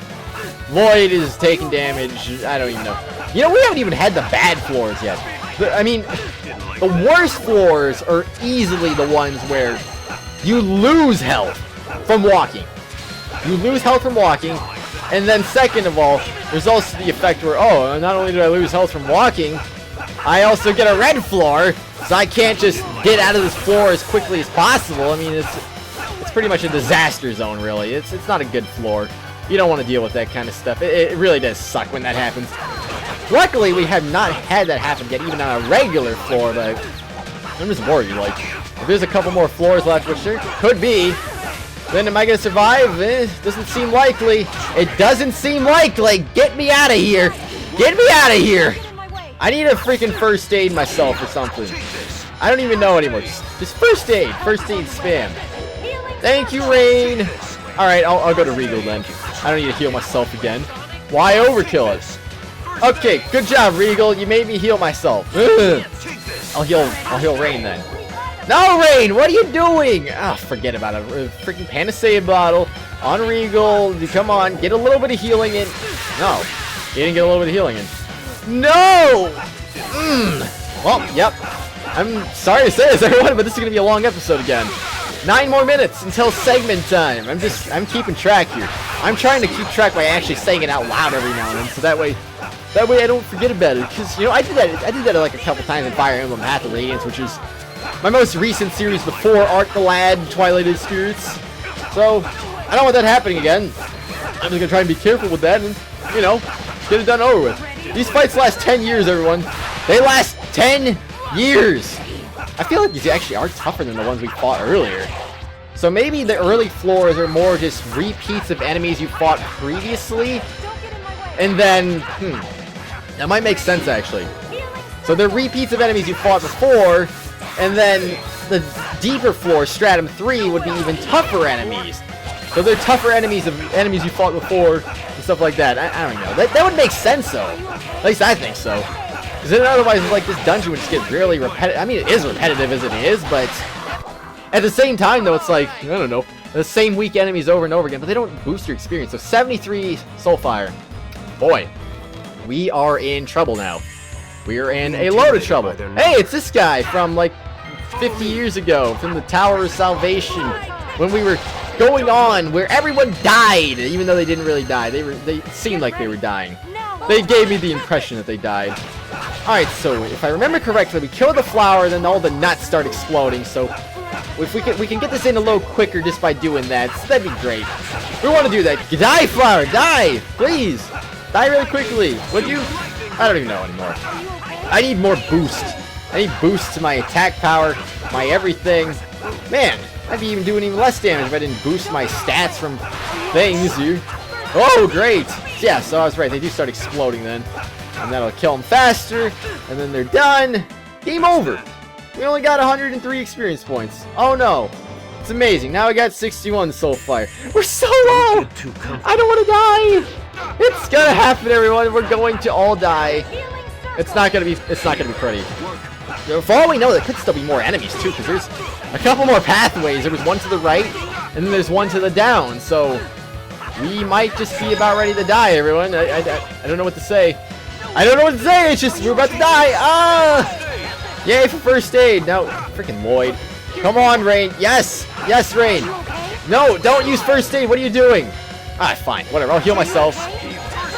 Lloyd is taking damage. I don't even know. You know, we haven't even had the bad floors yet. I mean, the worst floors are easily the ones where you lose health from walking. You lose health from walking. And then second of all, there's also the effect where, oh, not only do I lose health from walking, I also get a red floor, so I can't just get out of this floor as quickly as possible. I mean, it's pretty much a disaster zone, really. It's not a good floor. You don't want to deal with that kind of stuff. It really does suck when that happens. Luckily, we have not had that happen yet, even on a regular floor, but I'm just worried, like, if there's a couple more floors left, which there could be, then am I going to survive? Doesn't seem likely. It doesn't seem likely. Get me out of here. Get me out of here. I need a freaking first aid myself or something. I don't even know anymore. Just first aid. First aid spam. Thank you, Rain. Alright, I'll go to Regal then. I don't need to heal myself again. Why overkill it? Okay, good job, Regal. You made me heal myself. Ugh. I'll heal Rain then. No, Rain, what are you doing? Ah, forget about it. Freaking Panacea bottle on Regal. Come on, get a little bit of healing in. No, you didn't get a little bit of healing in. No! Well, yep. I'm sorry to say this, everyone, but this is going to be a long episode again. 9 more minutes until segment time. I'm keeping track here. I'm trying to keep track by actually saying it out loud every now and then, so that way I don't forget about it. Because, you know, I did that like a couple times in Fire Emblem Path of Radiance, which is my most recent series before Art the Lad, Twilight of Spirits. So, I don't want that happening again. I'm just going to try and be careful with that and, you know, get it done over with. These fights last 10 years, everyone. They last 10 years. I feel like these actually are tougher than the ones we fought earlier. So maybe the early floors are more just repeats of enemies you fought previously. And then, that might make sense actually. So they're repeats of enemies you fought before, and then the deeper floor, Stratum 3, would be even tougher enemies. So they're tougher enemies of enemies you fought before, and stuff like that. I don't know. That would make sense though. At least I think so. Because then otherwise, like, this dungeon would just get really repetitive. I mean, it is repetitive as it is, but at the same time, though, it's like, I don't know, the same weak enemies over and over again, but they don't boost your experience. So 73 Soulfire. Boy, we are in trouble now. We are in a load of trouble. Hey, it's this guy from, like, 50 years ago, from the Tower of Salvation, when we were going on, where everyone died, even though they didn't really die. They seemed like they were dying. They gave me the impression that they died. Alright, so if I remember correctly, we kill the flower, then all the nuts start exploding, so if we can get this in a little quicker just by doing that, so that'd be great. We want to do that. Die, flower, die! Please! Die really quickly, would you? I don't even know anymore. I need more boost. I need boost to my attack power, my everything. Man, I'd be even doing even less damage if I didn't boost my stats from things here. Oh, great! Yeah, so I was right, they do start exploding then. And that'll kill them faster, and then they're done. Game over. We only got 103 experience points. Oh no. It's amazing. Now we got 61 Soulfire. We're so low! I don't want to die! It's gonna happen, everyone. We're going to all die. It's not gonna be pretty. For all we know, there could still be more enemies too, because there's a couple more pathways. There was one to the right, and then there's one to the down, so we might just be about ready to die, everyone. I don't know what to say. I don't know what to say, it's just we're about to die. Ah! Yay for first aid. No, freaking Lloyd. Come on, Rain. Yes! Yes, Rain. No, don't use first aid. What are you doing? Ah, fine. Whatever. I'll heal myself.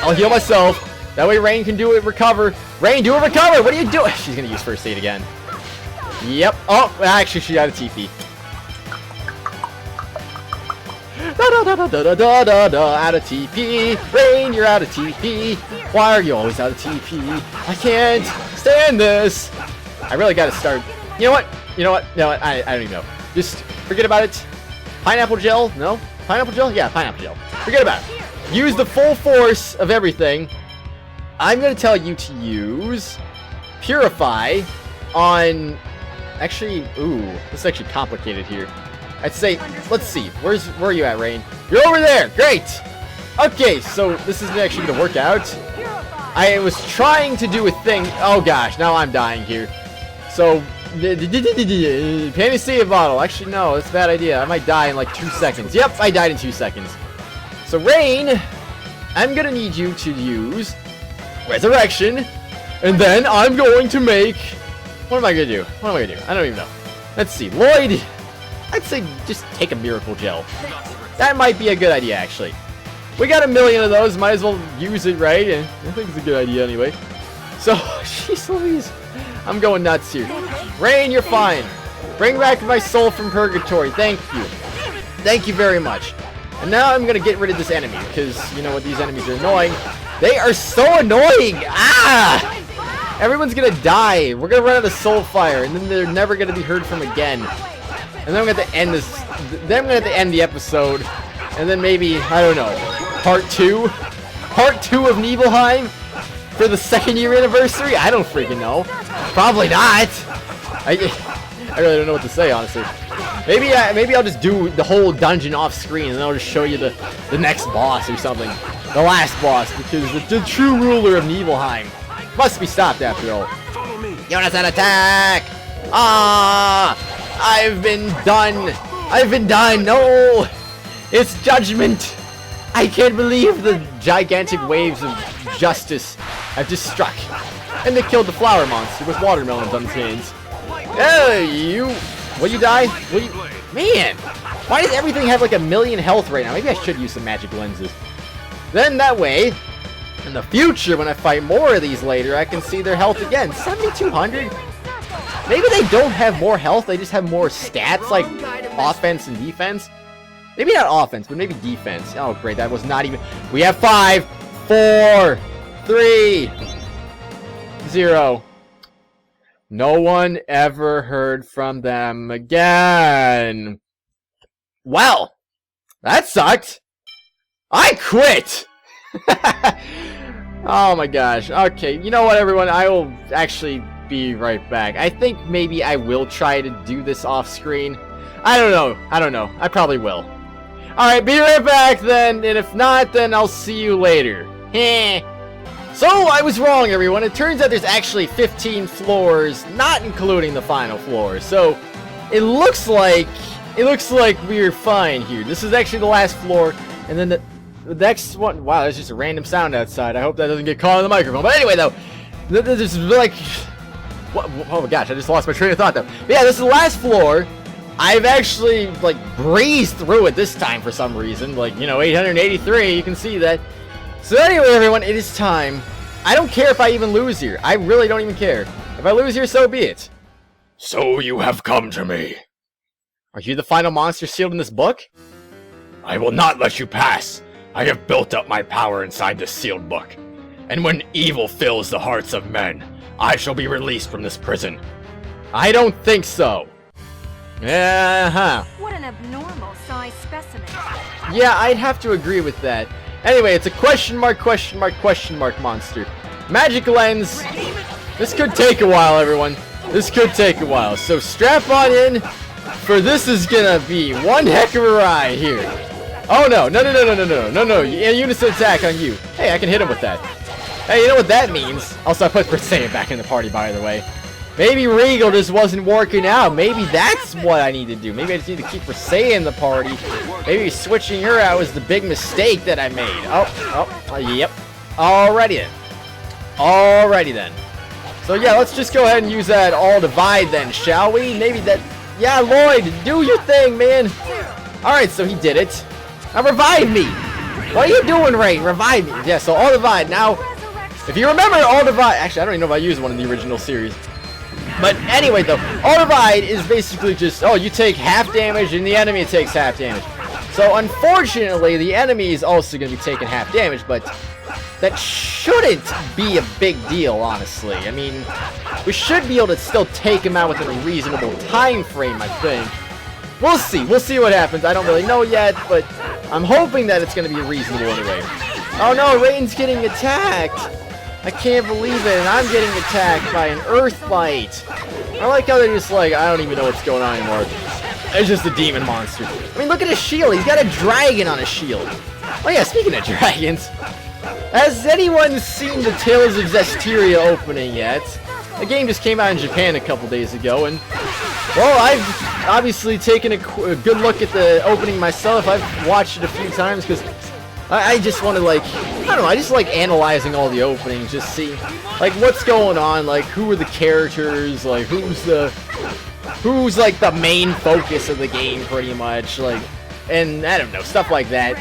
I'll heal myself. That way Rain can do it, recover. Rain, do a recover! What are you doing? She's gonna use first aid again. Yep. Oh, actually, she's out of TP. Out of TP. Rain, you're out of TP. Why are you always out of TP? I can't stand this. I really gotta start. You know what? You know what? No, I don't even know. Just forget about it. Pineapple gel? No? Pineapple gel? Yeah, pineapple gel. Forget about it. Use the full force of everything. I'm gonna tell you to use Purify on. Actually, ooh, this is actually complicated here. I'd say, let's see, where are you at, Rain? You're over there, great! Okay, so this isn't actually gonna work out. I was trying to do a thing, oh gosh, now I'm dying here. So, Panacea bottle, actually no, that's a bad idea. I might die in like 2 seconds. Yep, I died in 2 seconds. So Rain, I'm gonna need you to use Resurrection, and then I'm going to make, what am I gonna do? What am I gonna do? I don't even know. Let's see, Lloyd, I'd say just take a Miracle Gel. That might be a good idea, actually. We got 1 million of those, might as well use it, right? And I think it's a good idea anyway. So, jeez Louise, I'm going nuts here. Rain, you're fine. Bring back my soul from purgatory, thank you. Thank you very much. And now I'm gonna get rid of this enemy, because you know what, these enemies are annoying. They are so annoying! Ah! Everyone's gonna die. We're gonna run out of Soulfire, and then they're never gonna be heard from again. And then I'm gonna have to end this. Then I'm gonna have to end the episode, and then maybe I don't know, part 2 of Niflheim for the 2nd year anniversary. I don't freaking know. Probably not. I really don't know what to say, honestly. Maybe I'll just do the whole dungeon off screen, and then I'll just show you the next boss or something, the last boss, because the true ruler of Niflheim must be stopped after all. Unison attack! Ah! I've been done. I've been done. No. It's judgment. I can't believe the gigantic waves of justice have just struck. And they killed the flower monster with watermelons on his hands. Hey, you. Will you die? Will you? Man. Why does everything have like a million health right now? Maybe I should use some magic lenses. Then that way, in the future, when I fight more of these later, I can see their health again. 7,200? Maybe they don't have more health, they just have more stats, like offense and defense. Maybe not offense, but maybe defense. Oh, great, that was not even... We have 5, 4, 3, 0. No one ever heard from them again. Well, that sucked. I quit! Oh my gosh. Okay, you know what, everyone? I will actually be right back. I think maybe I will try to do this off screen. I don't know. I probably will. Alright, be right back then, and if not, then I'll see you later. Heh. So, I was wrong, everyone. It turns out there's actually 15 floors, not including the final floor. So, it looks like we're fine here. This is actually the last floor, and then the next one... Wow, there's just a random sound outside. I hope that doesn't get caught on the microphone. But anyway, though, this is like... What? Oh my gosh, I just lost my train of thought, though. But yeah, this is the last floor. I've actually, like, breezed through it this time for some reason. Like, you know, 883, you can see that. So anyway, everyone, it is time. I don't care if I even lose here. I really don't even care. If I lose here, so be it. So you have come to me. Are you the final monster sealed in this book? I will not let you pass. I have built up my power inside this sealed book. And when evil fills the hearts of men, I shall be released from this prison. I don't think so. What an abnormal size specimen. Yeah, I'd have to agree with that. Anyway, it's a question mark monster. Magic lens. This could take a while, everyone. This could take a while. So strap on in, for this is gonna be one heck of a ride here. Oh no, no, unison attack on you. Hey, I can hit him with that. Hey, you know what that means? Also, I put Briseia back in the party, by the way. Maybe Regal just wasn't working out. Maybe that's what I need to do. Maybe I just need to keep Briseia in the party. Maybe switching her out was the big mistake that I made. Yep. Alrighty then. So yeah, let's just go ahead and use that all divide then, shall we? Maybe that... Yeah, Lloyd, do your thing, man. Alright, so he did it. Now revive me. What are you doing, Ray? Revive me. Yeah, so all divide. Now, if you remember all divide... Actually, I don't even know if I used one in the original series. But anyway, though, all divide is basically just, oh, you take half damage and the enemy takes half damage. So unfortunately, the enemy is also going to be taking half damage, but that shouldn't be a big deal, honestly. I mean, we should be able to still take him out within a reasonable time frame, I think. We'll see. We'll see what happens. I don't really know yet, but I'm hoping that it's going to be reasonable anyway. Oh no, Raiden's getting attacked. I can't believe it, and I'm getting attacked by an Earthlight. I like how they're just like, I don't even know what's going on anymore. It's just a demon monster. I mean, look at his shield. He's got a dragon on his shield. Oh yeah, speaking of dragons, has anyone seen the Tales of Zestiria opening yet? The game just came out in Japan a couple days ago, and, well, I've obviously taken a good look at the opening myself. I've watched it a few times, because I just want to, like, I don't know, I just like analyzing all the openings, just see, like, what's going on, like, who are the characters, like, who's like, the main focus of the game, pretty much, like, and, I don't know, stuff like that.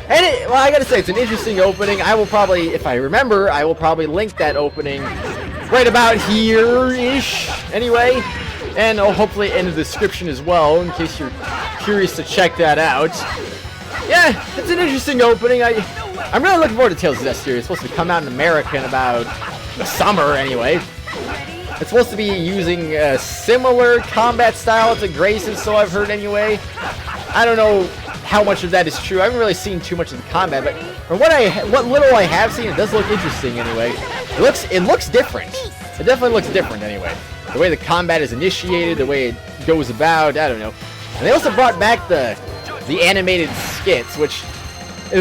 And, well, I gotta say, it's an interesting opening. I will probably, if I remember, I will probably link that opening right about here-ish, anyway, and I'll hopefully in the description as well, in case you're curious to check that out. Yeah, it's an interesting opening. I'm really looking forward to Tales of Zestiria. It's supposed to come out in America in about the summer, anyway. It's supposed to be using a similar combat style to Grace's, so I've heard anyway. I don't know how much of that is true. I haven't really seen too much of the combat, but from what little I have seen, it does look interesting anyway. It looks different. It definitely looks different anyway. The way the combat is initiated, the way it goes about, I don't know. And they also brought back the animated skits, which,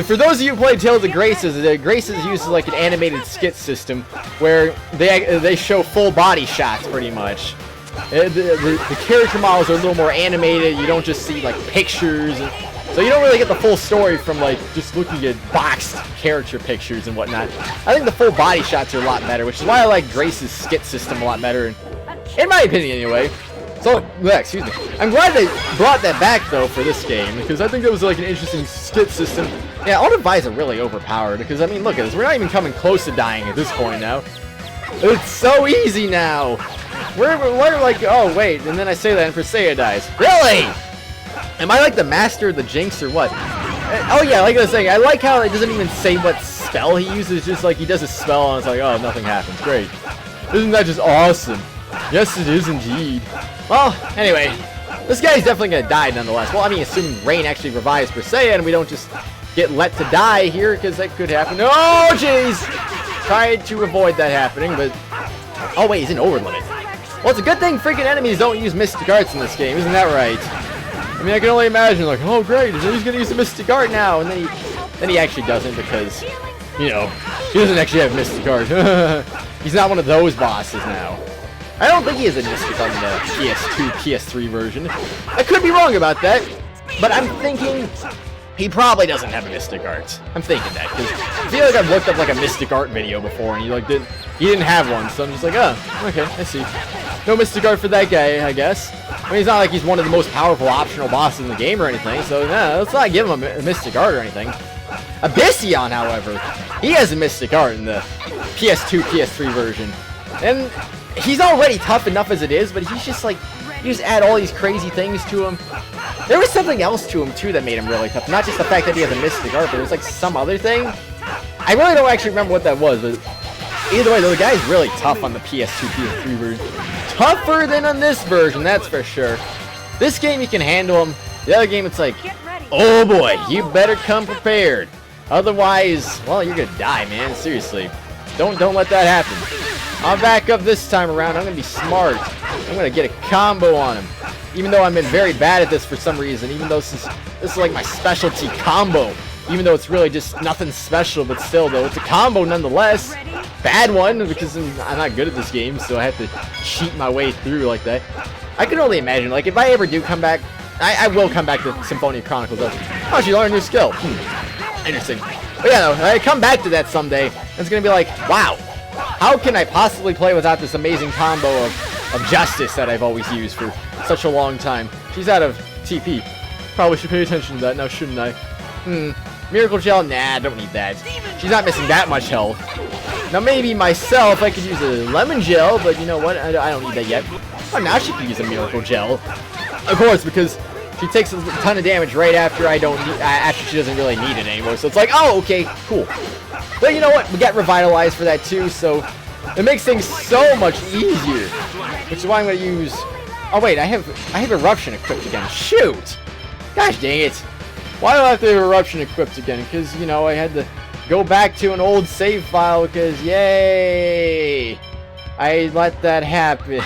for those of you who played Tales of Graces, the Graces uses like an animated skit system where they show full body shots pretty much. The character models are a little more animated. You don't just see like pictures, so you don't really get the full story from like just looking at boxed character pictures and whatnot. I think the full body shots are a lot better, which is why I like Grace's skit system a lot better, in my opinion anyway. So, excuse me. I'm glad they brought that back though for this game, because I think that was like an interesting skit system. Yeah, all the buys are really overpowered, because I mean, look at this. We're not even coming close to dying at this point now. It's so easy now. We're like, oh wait, and then I say that and Persea dies. Really? Am I like the master of the jinx or what? Oh yeah, like I was saying, I like how it doesn't even say what spell he uses, just like he does a spell and it's like, oh, nothing happens. Great. Isn't that just awesome? Yes, it is indeed. Well, anyway, this guy's definitely gonna die nonetheless. Well, I mean, assuming Rain actually revives Persea and we don't just get let to die here, because that could happen. Oh, jeez! Tried to avoid that happening, but... Oh, wait, he's in overlimit. Well, it's a good thing freaking enemies don't use Mystic Arts in this game, isn't that right? I mean, I can only imagine, like, oh, great, he's gonna use a Mystic Art now, and then he actually doesn't, because, you know, he doesn't actually have Mystic Art. He's not one of those bosses now. I don't think he has a Mystic Art in the PS2, PS3 version. I could be wrong about that, but I'm thinking he probably doesn't have a Mystic Art. I'm thinking that, because I feel like I've looked up like a Mystic Art video before, and he didn't have one, so I'm just like, oh, okay, I see. No Mystic Art for that guy, I guess. I mean, it's not like he's one of the most powerful optional bosses in the game or anything, so no, let's not give him a Mystic Art or anything. Abyssion, however, he has a Mystic Art in the PS2, PS3 version. And he's already tough enough as it is, but he's just like, you just add all these crazy things to him. There was something else to him, too, that made him really tough. Not just the fact that he has a Mystic Art, but there's like some other thing. I really don't actually remember what that was, but either way, the guy's really tough on the PS2, PS3 version. Tougher than on this version, that's for sure. This game, you can handle him. The other game, it's like, oh boy, you better come prepared. Otherwise, well, you're gonna die, man. Seriously. Don't let that happen. I'll back up this time around. I'm gonna be smart. I'm gonna get a combo on him. Even though I've been very bad at this for some reason, even though this is like my specialty combo. Even though it's really just nothing special, but still though, it's a combo nonetheless. Bad one, because I'm not good at this game, so I have to cheat my way through like that. I can only imagine, like, if I ever do come back, I will come back to Symphonia Chronicles. Oh, she learned a new skill. Interesting. But yeah, though, I come back to that someday, and it's gonna be like, wow, how can I possibly play without this amazing combo of Justice that I've always used for such a long time? She's out of TP. Probably should pay attention to that now, shouldn't I? Miracle Gel? Nah, don't need that. She's not missing that much health. Now maybe myself, I could use a Lemon Gel, but you know what? I don't need that yet. Oh, now she can use a Miracle Gel. Of course, because she takes a ton of damage right after after she doesn't really need it anymore. So it's like, oh, okay, cool. But you know what? We got Revitalized for that too, so it makes things so much easier. Which is why I'm going to use... Oh wait, I have Eruption equipped again. Shoot! Gosh dang it. Why do I have to have Eruption equipped again? Because, you know, I had to go back to an old save file because, yay! I let that happen.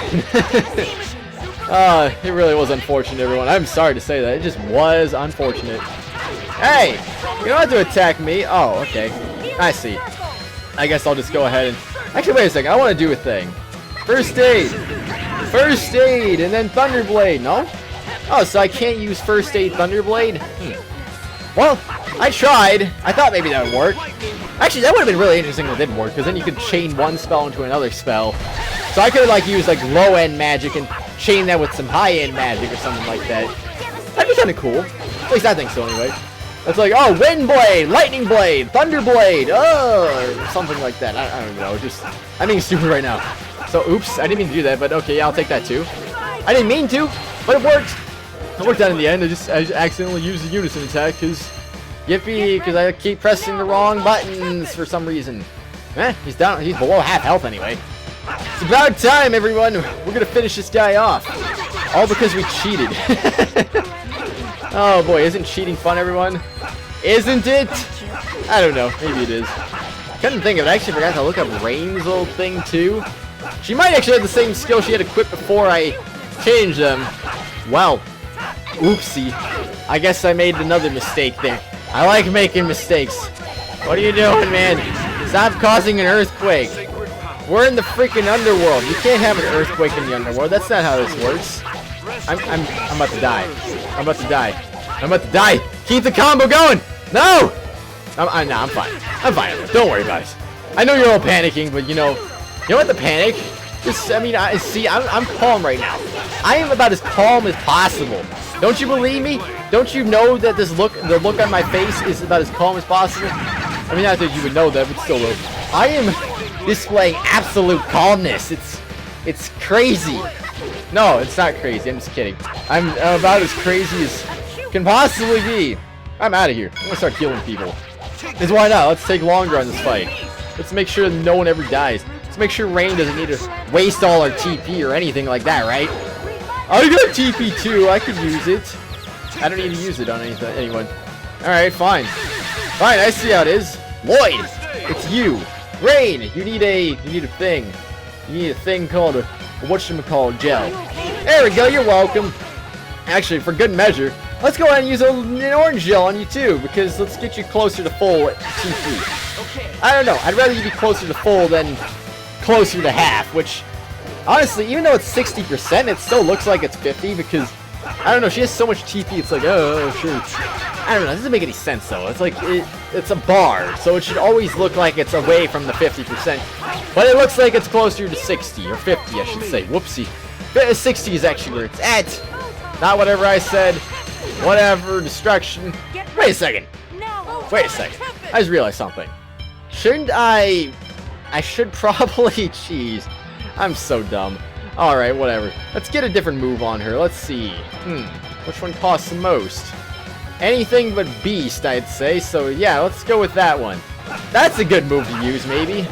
It really was unfortunate, everyone. I'm sorry to say that. It just was unfortunate. Hey! You don't have to attack me. Oh, okay. I see. I guess I'll just go ahead and... Actually, wait a second. I want to do a thing. First Aid! First Aid! And then Thunderblade, no? Oh, so I can't use First Aid Thunderblade? Well, I tried. I thought maybe that would work. Actually, that would have been really interesting if it didn't work, because then you could chain one spell into another spell. So I could have, like, used, like, low-end magic and chain that with some high-end magic or something like that. That'd be kind of cool. At least I think so, anyway. It's like, oh, Wind Blade, Lightning Blade, Thunder Blade, or something like that. I don't know. Just, I'm being stupid right now. So, oops, I didn't mean to do that, but okay, yeah, I'll take that too. I didn't mean to, but it worked. It worked out in the end. I just accidentally used the Unison attack, because, yippee, because I keep pressing the wrong buttons for some reason. He's down, he's below half health anyway. It's about time, everyone. We're gonna finish this guy off. All because we cheated. Oh boy, isn't cheating fun, everyone? Isn't it? I don't know, maybe it is. Couldn't think of it. I actually forgot to look up Rain's little thing too. She might actually have the same skill she had equipped before I changed them. Well, oopsie. I guess I made another mistake there. I like making mistakes. What are you doing, man? Stop causing an earthquake. We're in the freaking underworld. You can't have an earthquake in the underworld. That's not how this works. I'm about to die. I'm about to die. I'm about to die. Keep the combo going. No! I'm fine. I'm fine. Don't worry about it. I know you're all panicking, but you know what the panic? Just, I mean, I'm calm right now. I am about as calm as possible. Don't you believe me? Don't you know that the look on my face is about as calm as possible? I mean, not that you would know that, but still, I am displaying absolute calmness. It's crazy. No, it's not crazy. I'm just kidding. I'm about as crazy as can possibly be. I'm out of here. I'm gonna start killing people. Because why not? Let's take longer on this fight. Let's make sure no one ever dies. Let's make sure Rain doesn't need to waste all our TP or anything like that, right? I got TP too. I could use it. I don't need to use it on anyone. Alright, fine. Fine, I see how it is. Lloyd, it's you. Rain, you need a thing. You need a thing called a whatchamacallit gel. There we go, you're welcome. Actually, for good measure, let's go ahead and use an orange gel on you too, because let's get you closer to full TP. I don't know, I'd rather you be closer to full than closer to half, which, honestly, even though it's 60%, it still looks like it's 50, because, I don't know, she has so much TP, it's like, oh, sure. I don't know, it doesn't make any sense though. It's like, it's a bar, so it should always look like it's away from the 50%, but it looks like it's closer to 60, or 50, I should say. Whoopsie. 60 is actually where it's at. Not whatever I said. Whatever, destruction. Wait a second. Wait a second. I just realized something. Shouldn't I should probably, jeez. I'm so dumb. Alright, whatever. Let's get a different move on her. Let's see. Which one costs the most? Anything but Beast, I'd say. So yeah, let's go with that one. That's a good move to use, maybe.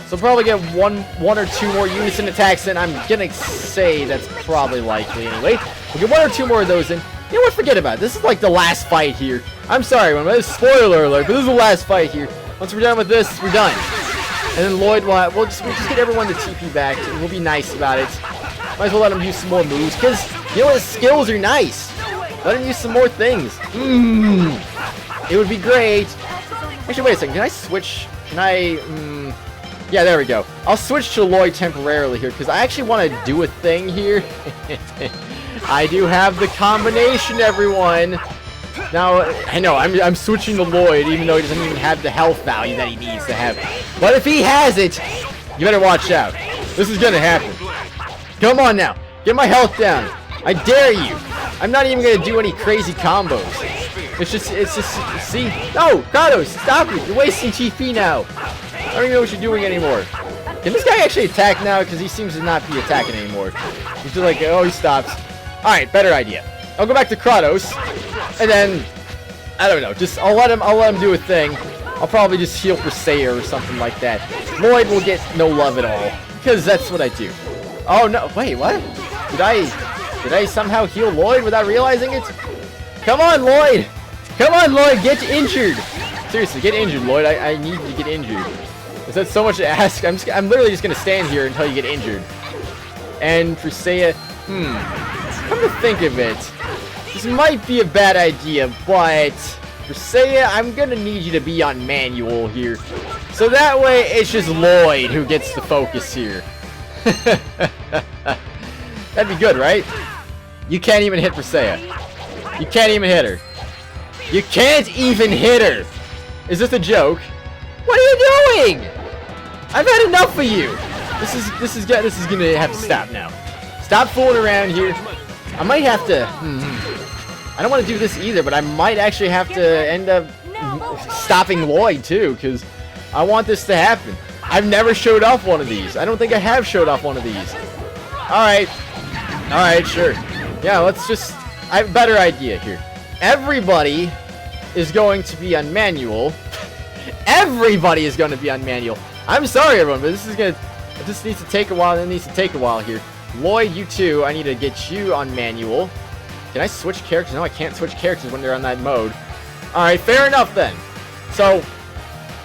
So probably get one or two more unison attacks in. I'm gonna say that's probably likely anyway. We'll get one or two more of those in. You know what? Forget about it. This is like the last fight here. I'm sorry, everyone, but this is spoiler alert, but this is the last fight here. Once we're done with this, we're done. And then Lloyd we'll just get everyone to TP back, and we'll be nice about it. Might as well let him use some more moves, because you know what? His skills are nice. Let him use some more things. It would be great. Actually, wait a second. Can I switch? Can I? Yeah, there we go. I'll switch to Lloyd temporarily here, because I actually want to do a thing here. I do have the combination, everyone. Now, I know, I'm switching to Lloyd, even though he doesn't even have the health value that he needs to have. But if he has it, you better watch out. This is gonna happen. Come on now. Get my health down. I dare you. I'm not even gonna do any crazy combos. It's just, see? No, Kratos, stop it. You're wasting TP now. I don't even know what you're doing anymore. Can this guy actually attack now? Because he seems to not be attacking anymore. He's just like, oh, he stops. Alright, better idea. I'll go back to Kratos, and then, I don't know, just, I'll let him do a thing. I'll probably just heal for Sayer or something like that. Lloyd will get no love at all, because that's what I do. Oh, no, wait, what? Did I somehow heal Lloyd without realizing it? Come on, Lloyd! Come on, Lloyd, get injured! Seriously, get injured, Lloyd. I need you to get injured. Is that so much to ask? I'm literally just gonna stand here until you get injured. And for Seiya, come to think of it, this might be a bad idea, but for Seiya, I'm gonna need you to be on manual here. So that way, it's just Lloyd who gets the focus here. That'd be good, right? You can't even hit for Seiya. You can't even hit her. You can't even hit her! Is this a joke? What are you doing? I've had enough of you. This is gonna have to stop now. Stop fooling around here. I might have to. I don't want to do this either, but I might actually have to end up stopping Lloyd too, because I want this to happen. I've never showed off one of these. I don't think I have showed off one of these. All right, sure. Yeah, let's just. I have a better idea here. Everybody is going to be on manual. Everybody is going to be on manual. I'm sorry, everyone, but this needs to take a while. It needs to take a while here. Lloyd, you too. I need to get you on manual. Can I switch characters? No, I can't switch characters when they're on that mode. Alright, fair enough then. So,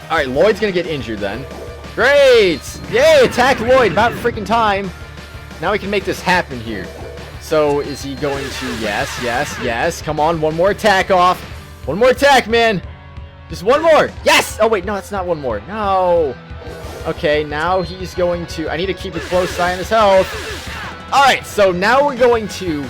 alright, Lloyd's going to get injured then. Great! Yay, attack Lloyd. About freaking time. Now we can make this happen here. So, is he going to... Yes. Come on, one more attack off. One more attack, man. Just one more. Yes! Oh, wait, no, that's not one more. No. Okay, now he's going to... I need to keep a close eye on his health. Alright, so now we're going to...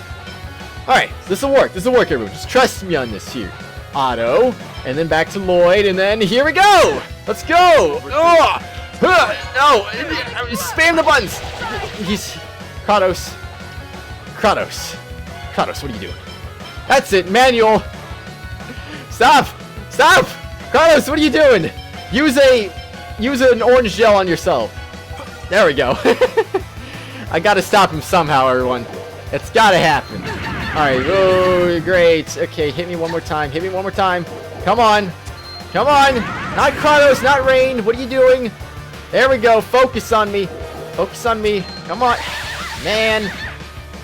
Alright, this will work. This will work, everyone. Just trust me on this here. Otto, and then back to Lloyd, and then here we go! Let's go! Oh! No! Spam the buttons! He's... Kratos. Kratos. Kratos, what are you doing? That's it, manual! Stop! Stop! Kratos, what are you doing? Use an orange gel on yourself. There we go. I gotta stop him somehow, everyone. It's gotta happen. Alright, oh, great. Okay, hit me one more time. Hit me one more time. Come on. Come on. Not Kratos, not Rain. What are you doing? There we go. Focus on me. Focus on me. Come on. Man.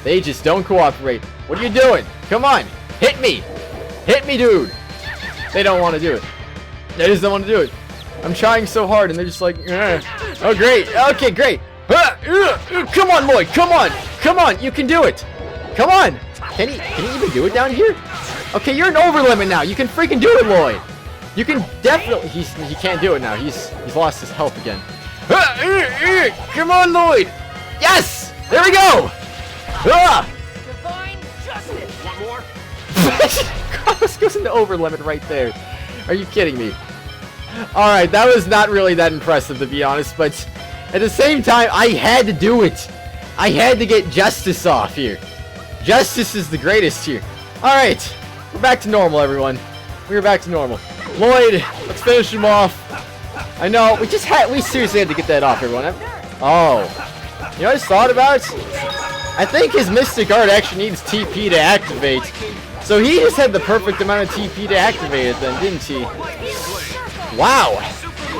They just don't cooperate. What are you doing? Come on. Hit me. Hit me, dude. They don't want to do it. They just don't want to do it. I'm trying so hard, and they're just like, ugh. Oh, great. Okay, great. Come on, Lloyd. Come on. Come on. You can do it. Come on. Can he even do it down here? Okay, you're an over limit now. You can freaking do it, Lloyd. You can definitely... He can't do it now. He's lost his health again. Come on, Lloyd. Yes. There we go. Divine justice. One more? Kratos goes into over limit right there. Are you kidding me? Alright, that was not really that impressive, to be honest, but at the same time, I had to do it. I had to get justice off here. Justice is the greatest here. Alright, we're back to normal, everyone. We're back to normal. Lloyd, let's finish him off. I know, we seriously had to get that off, everyone. Oh. You know what I just thought about? I think his Mystic Art actually needs TP to activate. So he just had the perfect amount of TP to activate it then, didn't he? Wow.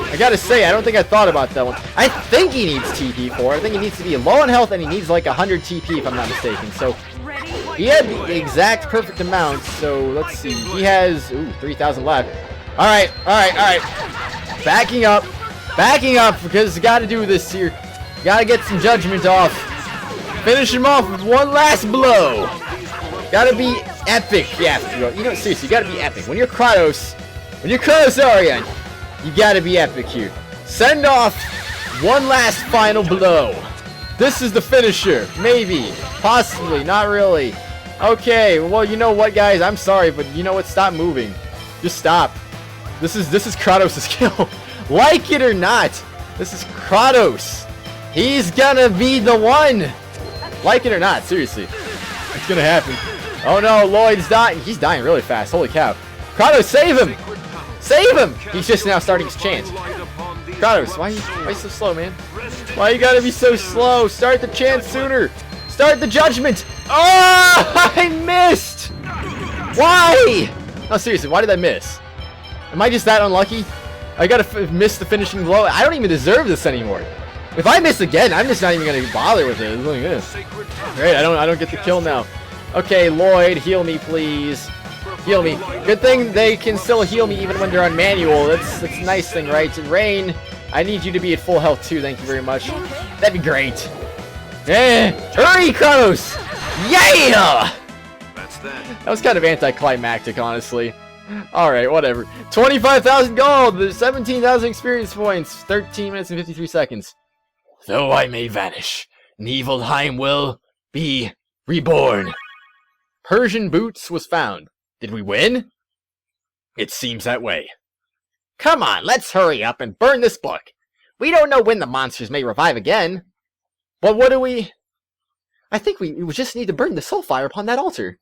I gotta say, I don't think I thought about that one. I think he needs TP for it. I think he needs to be low on health and he needs like 100 TP if I'm not mistaken. So he had the exact perfect amount. So let's see. He has 3,000 left. Alright, alright, alright. Backing up. Backing up because you gotta do this here. Gotta get some judgment off. Finish him off with one last blow. Gotta be epic. Yeah, you know, seriously, you gotta be epic. When you're Kratos Aurion, you gotta be epic here. Send off one last final blow. This is the finisher. Maybe. Possibly. Not really. Okay, well, you know what, guys? I'm sorry, but you know what? Stop moving. Just stop. This is Kratos' kill. Like it or not, this is Kratos. He's gonna be the one. Like it or not, seriously. It's gonna happen. Oh no, Lloyd's dying. He's dying really fast. Holy cow. Kratos, save him! Save him! He's just now starting his chant. Kratos, why are you so slow, man? Why you gotta be so slow? Start the chant sooner! Start the judgment! Oh! I missed! Why? No, seriously, why did I miss? Am I just that unlucky? I gotta miss the finishing blow? I don't even deserve this anymore. If I miss again, I'm just not even gonna bother with it. It's like this. Great, I don't get the kill now. Okay, Lloyd, heal me, please. Heal me. Good thing they can still heal me even when they're on manual. That's a nice thing, right? And Rain, I need you to be at full health too. Thank you very much. That'd be great. Hurry, Kratos! Yeah! That's that. That was kind of anticlimactic, honestly. Alright, whatever. 25,000 gold, 17,000 experience points, 13 minutes and 53 seconds. Though I may vanish, Niflheim will be reborn. Persian boots was found. Did we win? It seems that way. Come on, let's hurry up and burn this book. We don't know when the monsters may revive again. But what do we... I think we just need to burn the soul fire upon that altar.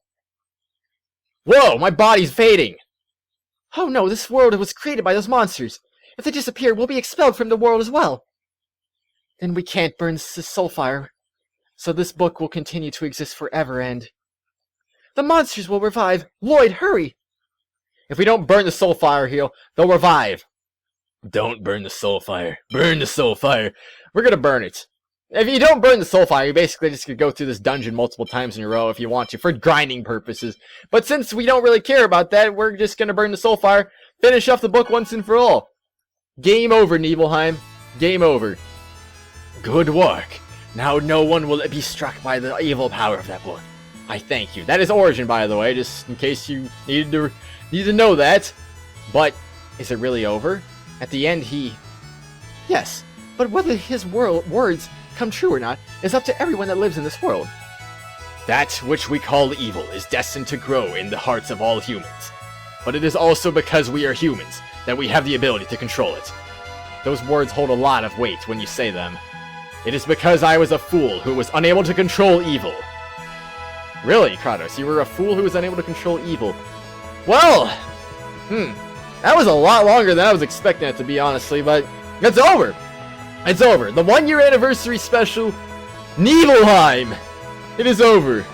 Whoa, my body's fading. Oh no, this world was created by those monsters. If they disappear, we'll be expelled from the world as well. Then we can't burn the soul fire. So this book will continue to exist forever and... The monsters will revive. Lloyd, hurry! If we don't burn the soul fire here, they'll revive. Don't burn the soul fire. Burn the soul fire. We're gonna burn it. If you don't burn the soul fire, you basically just could go through this dungeon multiple times in a row if you want to, for grinding purposes. But since we don't really care about that, we're just gonna burn the soul fire, finish off the book once and for all. Game over, Niflheim. Game over. Good work. Now no one will be struck by the evil power of that book. I thank you. That is Origin, by the way, just in case you needed to know that. But is it really over? At the end, Yes. But whether his words come true or not is up to everyone that lives in this world. That which we call evil is destined to grow in the hearts of all humans. But it is also because we are humans that we have the ability to control it. Those words hold a lot of weight when you say them. It is because I was a fool who was unable to control evil. Really, Kratos, you were a fool who was unable to control evil. Well, that was a lot longer than I was expecting it to be, honestly, but it's over. It's over. The 1-year anniversary special, Nilheim. It is over.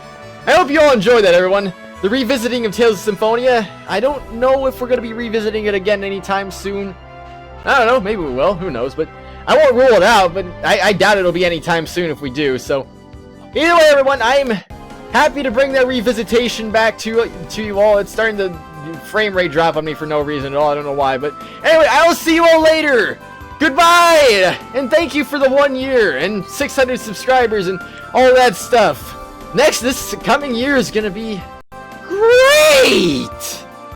I hope you all enjoyed that, everyone. The revisiting of Tales of Symphonia. I don't know if we're going to be revisiting it again anytime soon. I don't know. Maybe we will. Who knows? But I won't rule it out, but I doubt it'll be anytime soon if we do. So, either way, everyone, I'm happy to bring that revisitation back to you all. It's starting to frame rate drop on me for no reason at all. I don't know why. But anyway, I will see you all later. Goodbye! And thank you for the 1 year and 600 subscribers and all that stuff. Next, this coming year is going to be great!